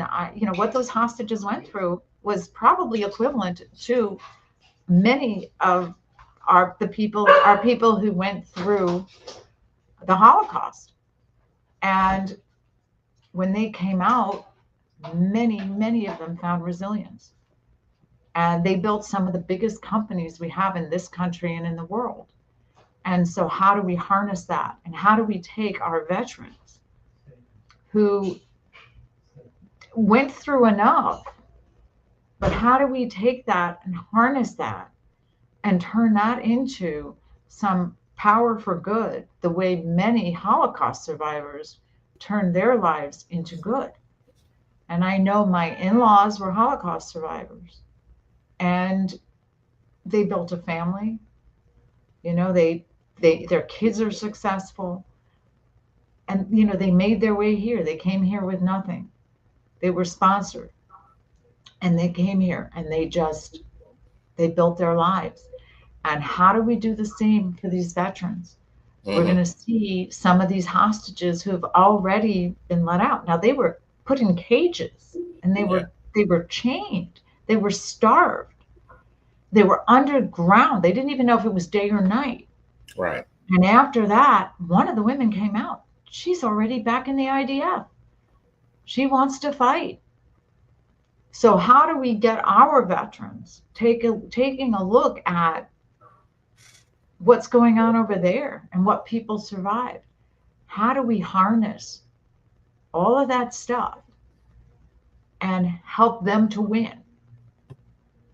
what those hostages went through was probably equivalent to many of our people who went through the Holocaust. And when they came out, many of them found resilience. And they built some of the biggest companies we have in this country and in the world. And so how do we harness that? And how do we take our veterans who went through enough, but how do we take that and harness that and turn that into some power for good, the way many Holocaust survivors turned their lives into good? And I know my in-laws were Holocaust survivors, and they built a family. Their kids are successful, and they made their way here. They came here with nothing. They were sponsored, and they came here, and they built their lives. And how do we do the same for these veterans? We're going to see some of these hostages who have already been let out. Now, they were put in cages, and they were chained. They were starved. They were underground. They didn't even know if it was day or night. Right. And after that, one of the women came out. She's already back in the IDF. She wants to fight. So how do we get our veterans taking a look at what's going on over there and what people survived? How do we harness all of that stuff and help them to win?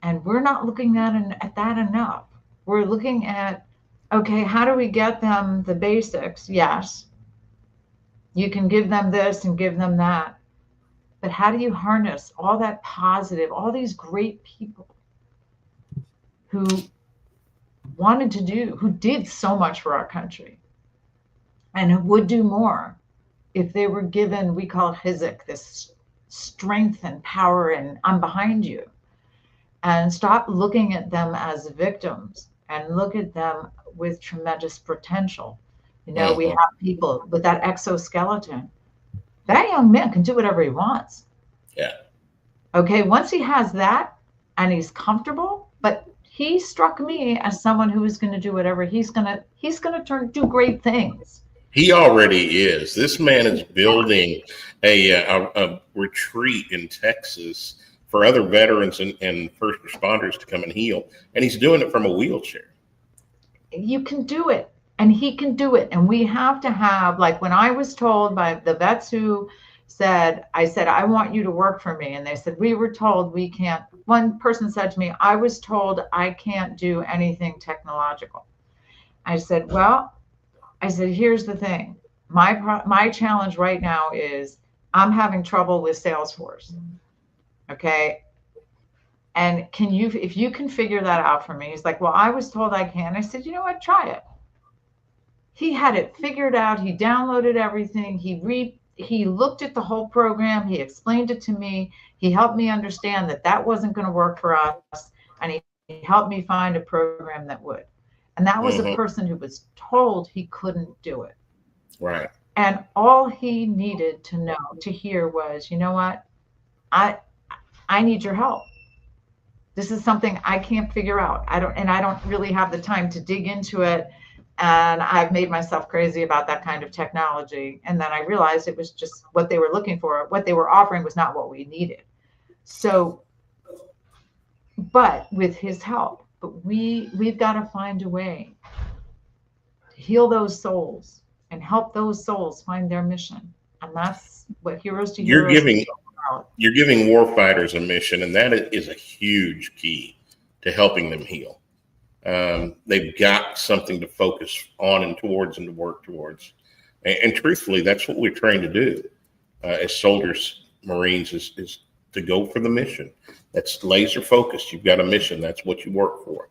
And we're not looking at that enough. We're looking at, okay, how do we get them the basics? Yes, you can give them this and give them that. But how do you harness all that positive, all these great people who who did so much for our country and who would do more if they were given, we call it hizuk, this strength and power, and I'm behind you. And stop looking at them as victims and look at them with tremendous potential. We have people with that exoskeleton. That young man can do whatever he wants. Yeah. Okay, once he has that and he's comfortable, but he struck me as someone who is going to do whatever he's going to do great things. He already is. This man is building a retreat in Texas for other veterans and first responders to come and heal. And he's doing it from a wheelchair. You can do it, and he can do it. And we have to have, like when I was told by the vets who I said, I want you to work for me. And they said, we were told we can't. One person said to me, I was told I can't do anything technological. I said, here's the thing. My challenge right now is I'm having trouble with Salesforce. Okay. And if you can figure that out for me? He's like, well, I was told I can. I said, you know what? Try it. He had it figured out. He downloaded everything. He looked at the whole program. He explained it to me. He helped me understand that wasn't going to work for us. And he helped me find a program that would. And that was a person who was told he couldn't do it. Right. And all he needed to hear was, you know what? I need your help. This is something I can't figure out. I don't really have the time to dig into it. And I've made myself crazy about that kind of technology. And then I realized it was just what they were looking for. What they were offering was not what we needed. So, but with his help, we've got to find a way heal those souls and help those souls find their mission. And that's what Heroes to You're Heroes is giving all about. you're giving warfighters a mission, and that is a huge key to helping them heal. They've got something to focus on and towards and to work towards. And truthfully, that's what we're trained to do as soldiers, Marines, is to go for the mission. That's laser focused. You've got a mission. That's what you work for.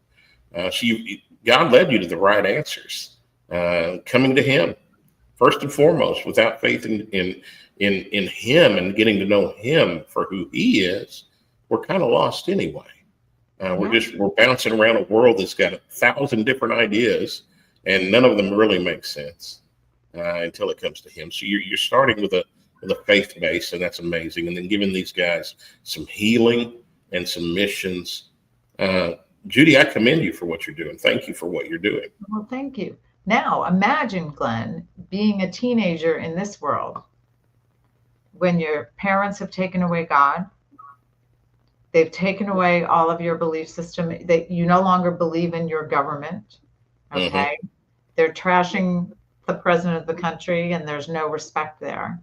So God led you to the right answers. Coming to Him first and foremost, without faith in Him and getting to know Him for who He is, we're kind of lost anyway. We're bouncing around a world that's got 1,000 different ideas, and none of them really make sense until it comes to Him. So you're starting with a faith base, and that's amazing. And then giving these guys some healing and some missions. Judy, I commend you for what you're doing. Thank you for what you're doing. Well, thank you. Now, imagine, Glenn, being a teenager in this world when your parents have taken away God. They've taken away all of your belief system. That you no longer believe in your government. Okay. Mm-hmm. They're trashing the president of the country, and there's no respect there.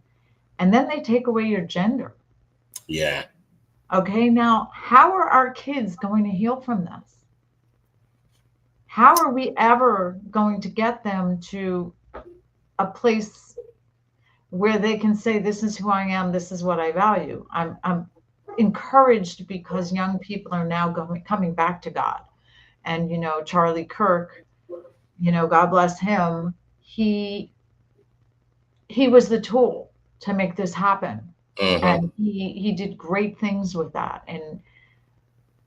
And then they take away your gender. Yeah. Okay. Now, how are our kids going to heal from this? How are we ever going to get them to a place where they can say, this is who I am, this is what I value? I'm encouraged because young people are now coming back to God. And, Charlie Kirk, God bless him, he was the tool to make this happen. Uh-huh. And he did great things with that. And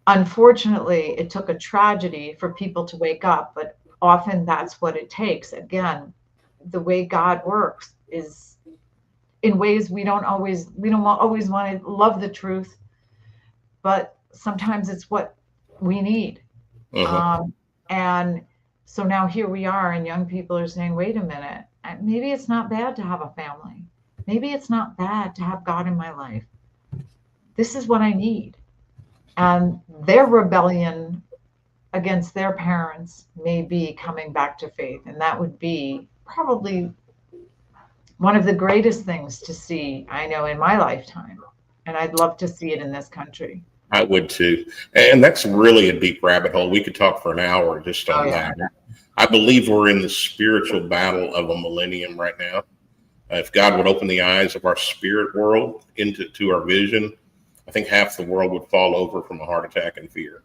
unfortunately, it took a tragedy for people to wake up, but often that's what it takes. Again, the way God works is in ways we don't always want to love the truth, but sometimes it's what we need. Uh-huh. And so now here we are, and young people are saying, wait a minute, maybe it's not bad to have a family. Maybe it's not bad to have God in my life. This is what I need. And their rebellion against their parents may be coming back to faith. And that would be probably one of the greatest things to see, I know, in my lifetime. And I'd love to see it in this country. I would too. And that's really a deep rabbit hole. We could talk for an hour just on that. I believe we're in the spiritual battle of a millennium right now. If God would open the eyes of our spirit world to our vision, I think half the world would fall over from a heart attack and fear.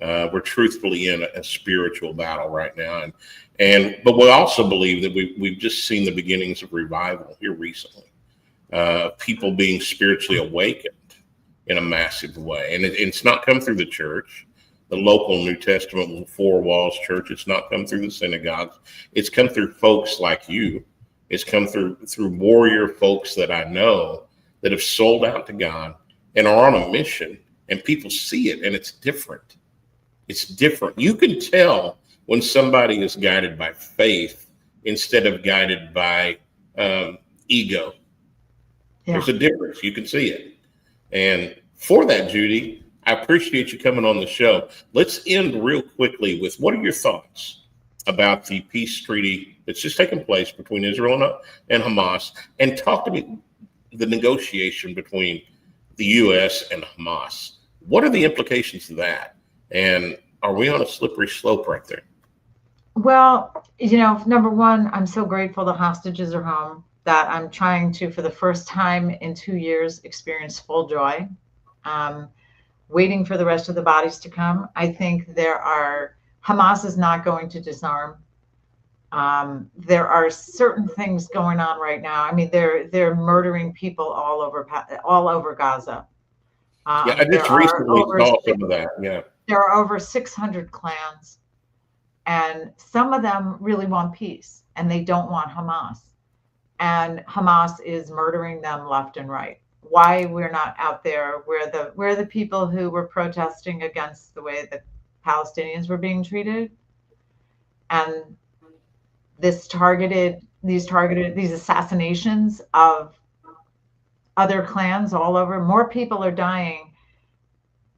We're truthfully in a spiritual battle right now, but we also believe that we've just seen the beginnings of revival here recently. People being spiritually awakened in a massive way, and it's not come through the church, the local New Testament four walls church. It's not come through the synagogues. It's come through folks like you. It's come through warrior folks that I know that have sold out to God and are on a mission, and people see it, and it's different. It's different. You can tell when somebody is guided by faith instead of guided by ego. Yeah. There's a difference. You can see it. And for that, Judy, I appreciate you coming on the show. Let's end real quickly with, what are your thoughts about the peace treaty that's just taken place between Israel and Hamas? And talk to me the negotiation between the U.S. and Hamas. What are the implications of that? And are we on a slippery slope right there? Well, number one, I'm so grateful the hostages are home, that I'm trying to, for the first time in 2 years, experience full joy. Waiting for the rest of the bodies to come. I think Hamas is not going to disarm. There are certain things going on right now. I mean, they're murdering people all over Gaza. I just recently saw some of that. Yeah, there are over 600 clans, and some of them really want peace, and they don't want Hamas. And Hamas is murdering them left and right. Why we're not out there? We're the people who were protesting against the way the Palestinians were being treated, and these assassinations of other clans all over. More people are dying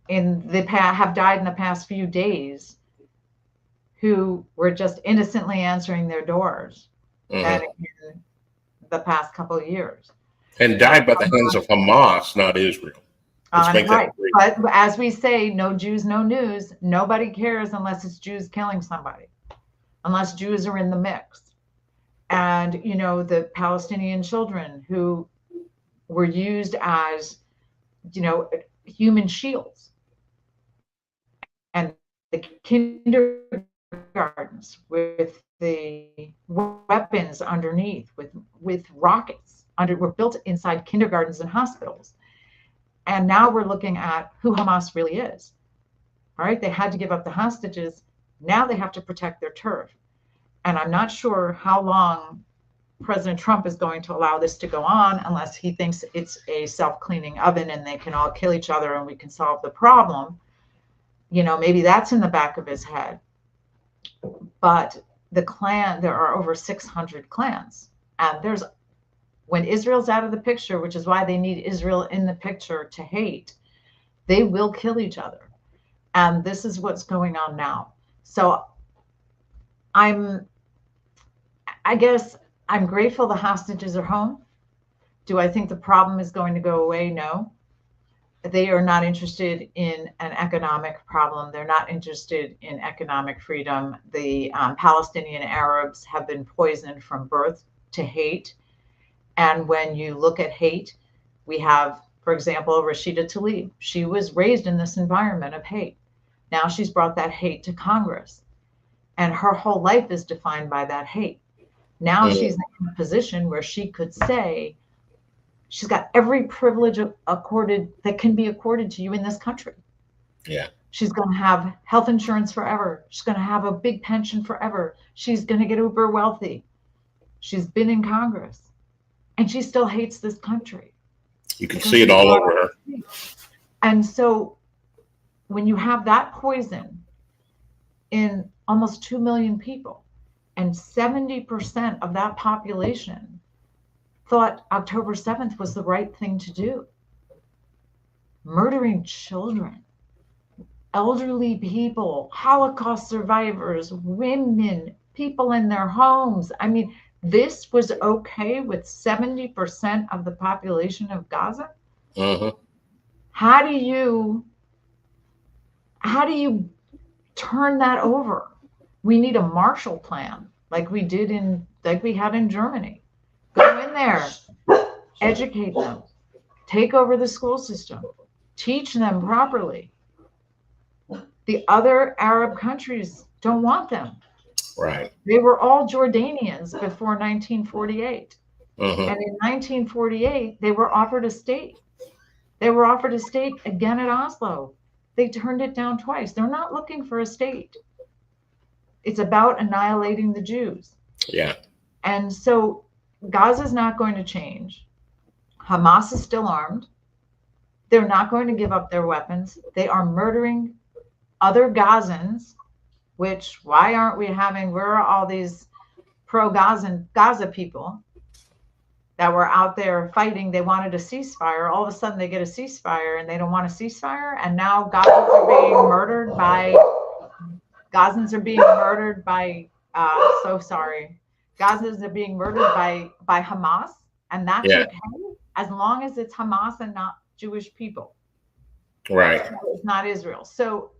have died in the past few days who were just innocently answering their doors than in the past couple of years. And died by the hands of Hamas, not Israel. Let's make that clear. But as we say, no Jews, no news. Nobody cares unless it's Jews killing somebody, unless Jews are in the mix. And, you know, the Palestinian children who were used as, you know, human shields. And the kindergartens with the weapons underneath, with rockets were built inside kindergartens and hospitals. And now we're looking at who Hamas really is. All right, they had to give up the hostages. Now they have to protect their turf. And I'm not sure how long President Trump is going to allow this to go on unless he thinks it's a self-cleaning oven and they can all kill each other and we can solve the problem. You know, maybe that's in the back of his head. But the clan, there are over 600 clans. And when Israel's out of the picture, which is why they need Israel in the picture to hate, they will kill each other. And this is what's going on now. So I guess I'm grateful the hostages are home. Do I think the problem is going to go away? No. They are not interested in an economic problem. They're not interested in economic freedom. The Palestinian Arabs have been poisoned from birth to hate. And when you look at hate, we have, for example, Rashida Tlaib. She was raised in this environment of hate. Now she's brought that hate to Congress. And her whole life is defined by that hate. Now she's in a position where she could say, she's got every privilege accorded that can be accorded to you in this country. Yeah. She's going to have health insurance forever. She's going to have a big pension forever. She's going to get uber wealthy. She's been in Congress. And she still hates this country. You can see it all over her. And so when you have that poison in almost 2 million people, and 70% of that population thought October 7th was the right thing to do. Murdering children, elderly people, Holocaust survivors, women, people in their homes. I mean, this was okay with 70% of the population of Gaza. How do you turn that over? We need a Marshall Plan like we had in Germany. Go in there, educate them, take over the school system, teach them properly. The other Arab countries don't want them. Right. They were all Jordanians before 1948. And in 1948, they were offered a state. They were offered a state again at Oslo. They turned it down twice. They're not looking for a state. It's about annihilating the Jews. Yeah. And so Gaza's not going to change. Hamas is still armed. They're not going to give up their weapons. They are murdering other Gazans, which where are all these Gaza people that were out there fighting? They wanted a ceasefire. All of a sudden they get a ceasefire and they don't want a ceasefire. And now Gazans are being murdered by Gazans are being murdered by Hamas, and that's okay as long as it's Hamas and not Jewish people. Right. It's not Israel. So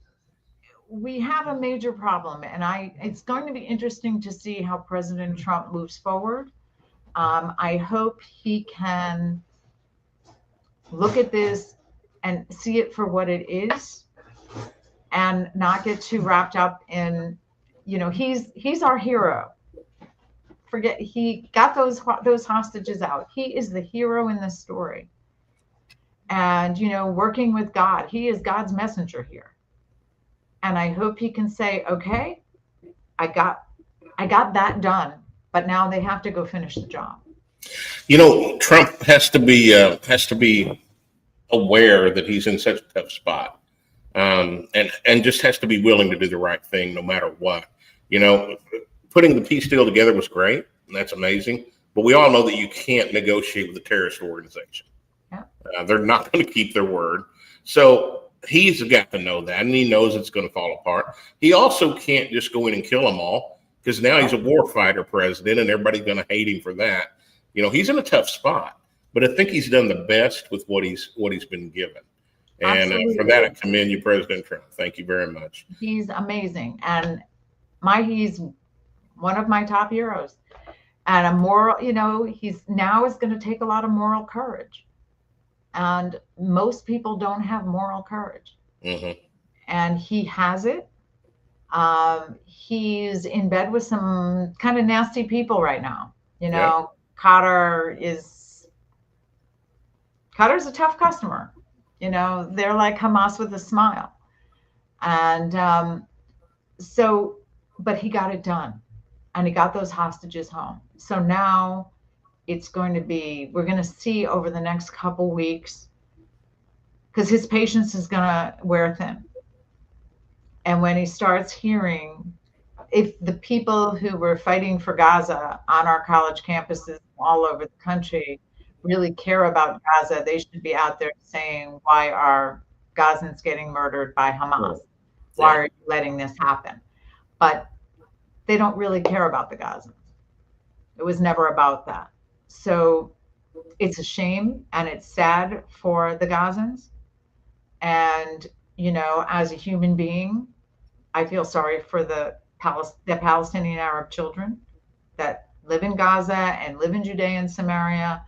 we have a major problem, and it's going to be interesting to see how President Trump moves forward. I hope he can look at this and see it for what it is, and not get too wrapped up in, he's our hero. Forget he got those hostages out. He is the hero in this story. And, working with God, he is God's messenger here. And I hope he can say, okay, I got that done, but now they have to go finish the job. Trump has to be aware that he's in such a tough spot. And just has to be willing to do the right thing no matter what. Putting the peace deal together was great, and that's amazing. But we all know that you can't negotiate with a terrorist organization. Yeah. They're not going to keep their word. So he's got to know that, and he knows it's going to fall apart. He also can't just go in and kill them all, because now he's a warfighter president, and everybody's going to hate him for that. He's in a tough spot, but I think he's done the best with what he's been given. And for that, I commend you, President Trump. Thank you very much. He's amazing, and he's one of my top heroes. And a moral, he's now is going to take a lot of moral courage, and most people don't have moral courage, and he has it. He's in bed with some kind of nasty people right now. Qatar's a tough customer. They're like Hamas with a smile. And but he got it done, and he got those hostages home. So now we're going to see over the next couple weeks, because his patience is going to wear thin. And when he starts hearing, if the people who were fighting for Gaza on our college campuses all over the country really care about Gaza, they should be out there saying, why are Gazans getting murdered by Hamas? Why are you letting this happen? But they don't really care about the Gazans. It was never about that. So it's a shame, and it's sad for the Gazans. And, as a human being, I feel sorry for the Palestinian Arab children that live in Gaza and live in Judea and Samaria.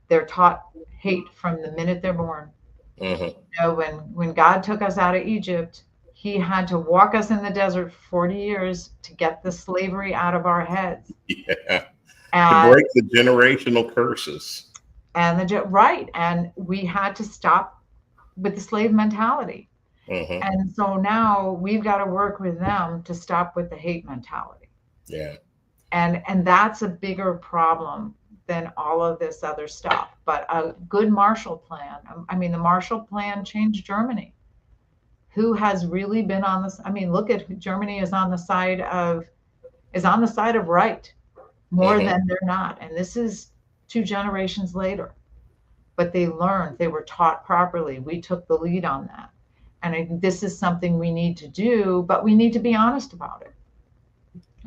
They're taught hate from the minute they're born. When God took us out of Egypt, he had to walk us in the desert for 40 years to get the slavery out of our heads. Yeah. To break the generational curses. And we had to stop with the slave mentality. And so now we've got to work with them to stop with the hate mentality. Yeah. And that's a bigger problem than all of this other stuff. But a good Marshall Plan. The Marshall Plan changed Germany. Who has really been on this? Look at who Germany is on the side of right more than they're not. And this is 2 generations later. But they learned, they were taught properly. We took the lead on that. And this is something we need to do, but we need to be honest about it.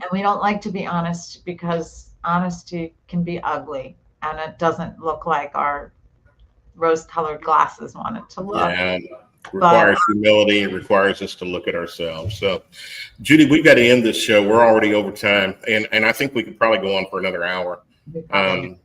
And we don't like to be honest because honesty can be ugly, and it doesn't look like our rose-colored glasses want it to look. Yeah, it requires humility. It requires us to look at ourselves. So, Judy, we've got to end this show. We're already over time, and I think we could probably go on for another hour. I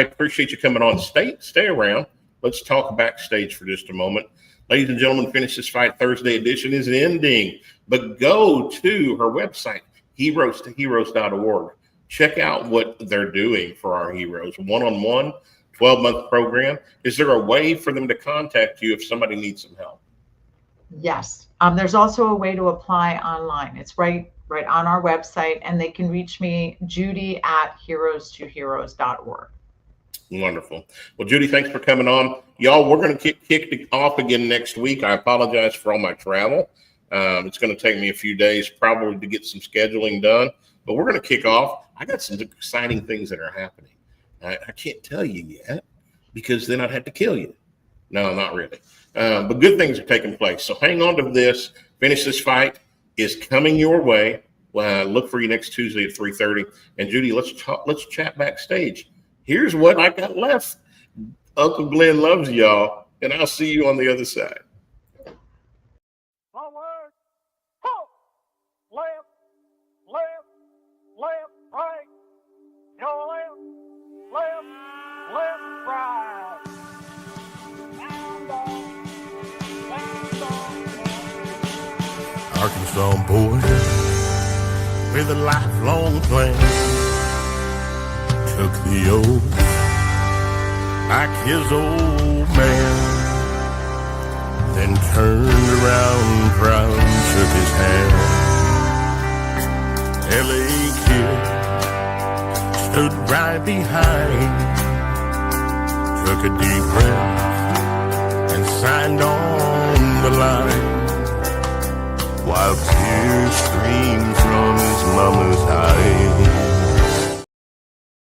appreciate you coming on. Stay around. Let's talk backstage for just a moment. Ladies and gentlemen, Finish This Fight Thursday edition is ending, but go to her website, heroes2heroes.org. Check out what they're doing for our heroes. One-on-one, 12-month program. Is there a way for them to contact you if somebody needs some help? Yes. There's also a way to apply online. It's right on our website, and they can reach me, Judy, at heroes2heroes.org. Wonderful. Well, Judy, thanks for coming on. Y'all, we're going to kick it off again next week. I apologize for all my travel. It's going to take me a few days probably to get some scheduling done, but we're going to kick off. I got some exciting things that are happening. I can't tell you yet because then I'd have to kill you. No, not really. But good things are taking place. So hang on to this. Finish This Fight is coming your way. Look for you next Tuesday at 3:30. And Judy, let's chat backstage. Here's what I got left. Uncle Glenn loves y'all, and I'll see you on the other side. Forward, halt, left, left, left, right, your left, left, left, right. Stand on, Arkansas boy with a lifelong plan took the oath like his old man, then turned around proud and shook his hand. L.A. kid stood right behind, took a deep breath and signed on the line, while tears streamed from his mama's eyes.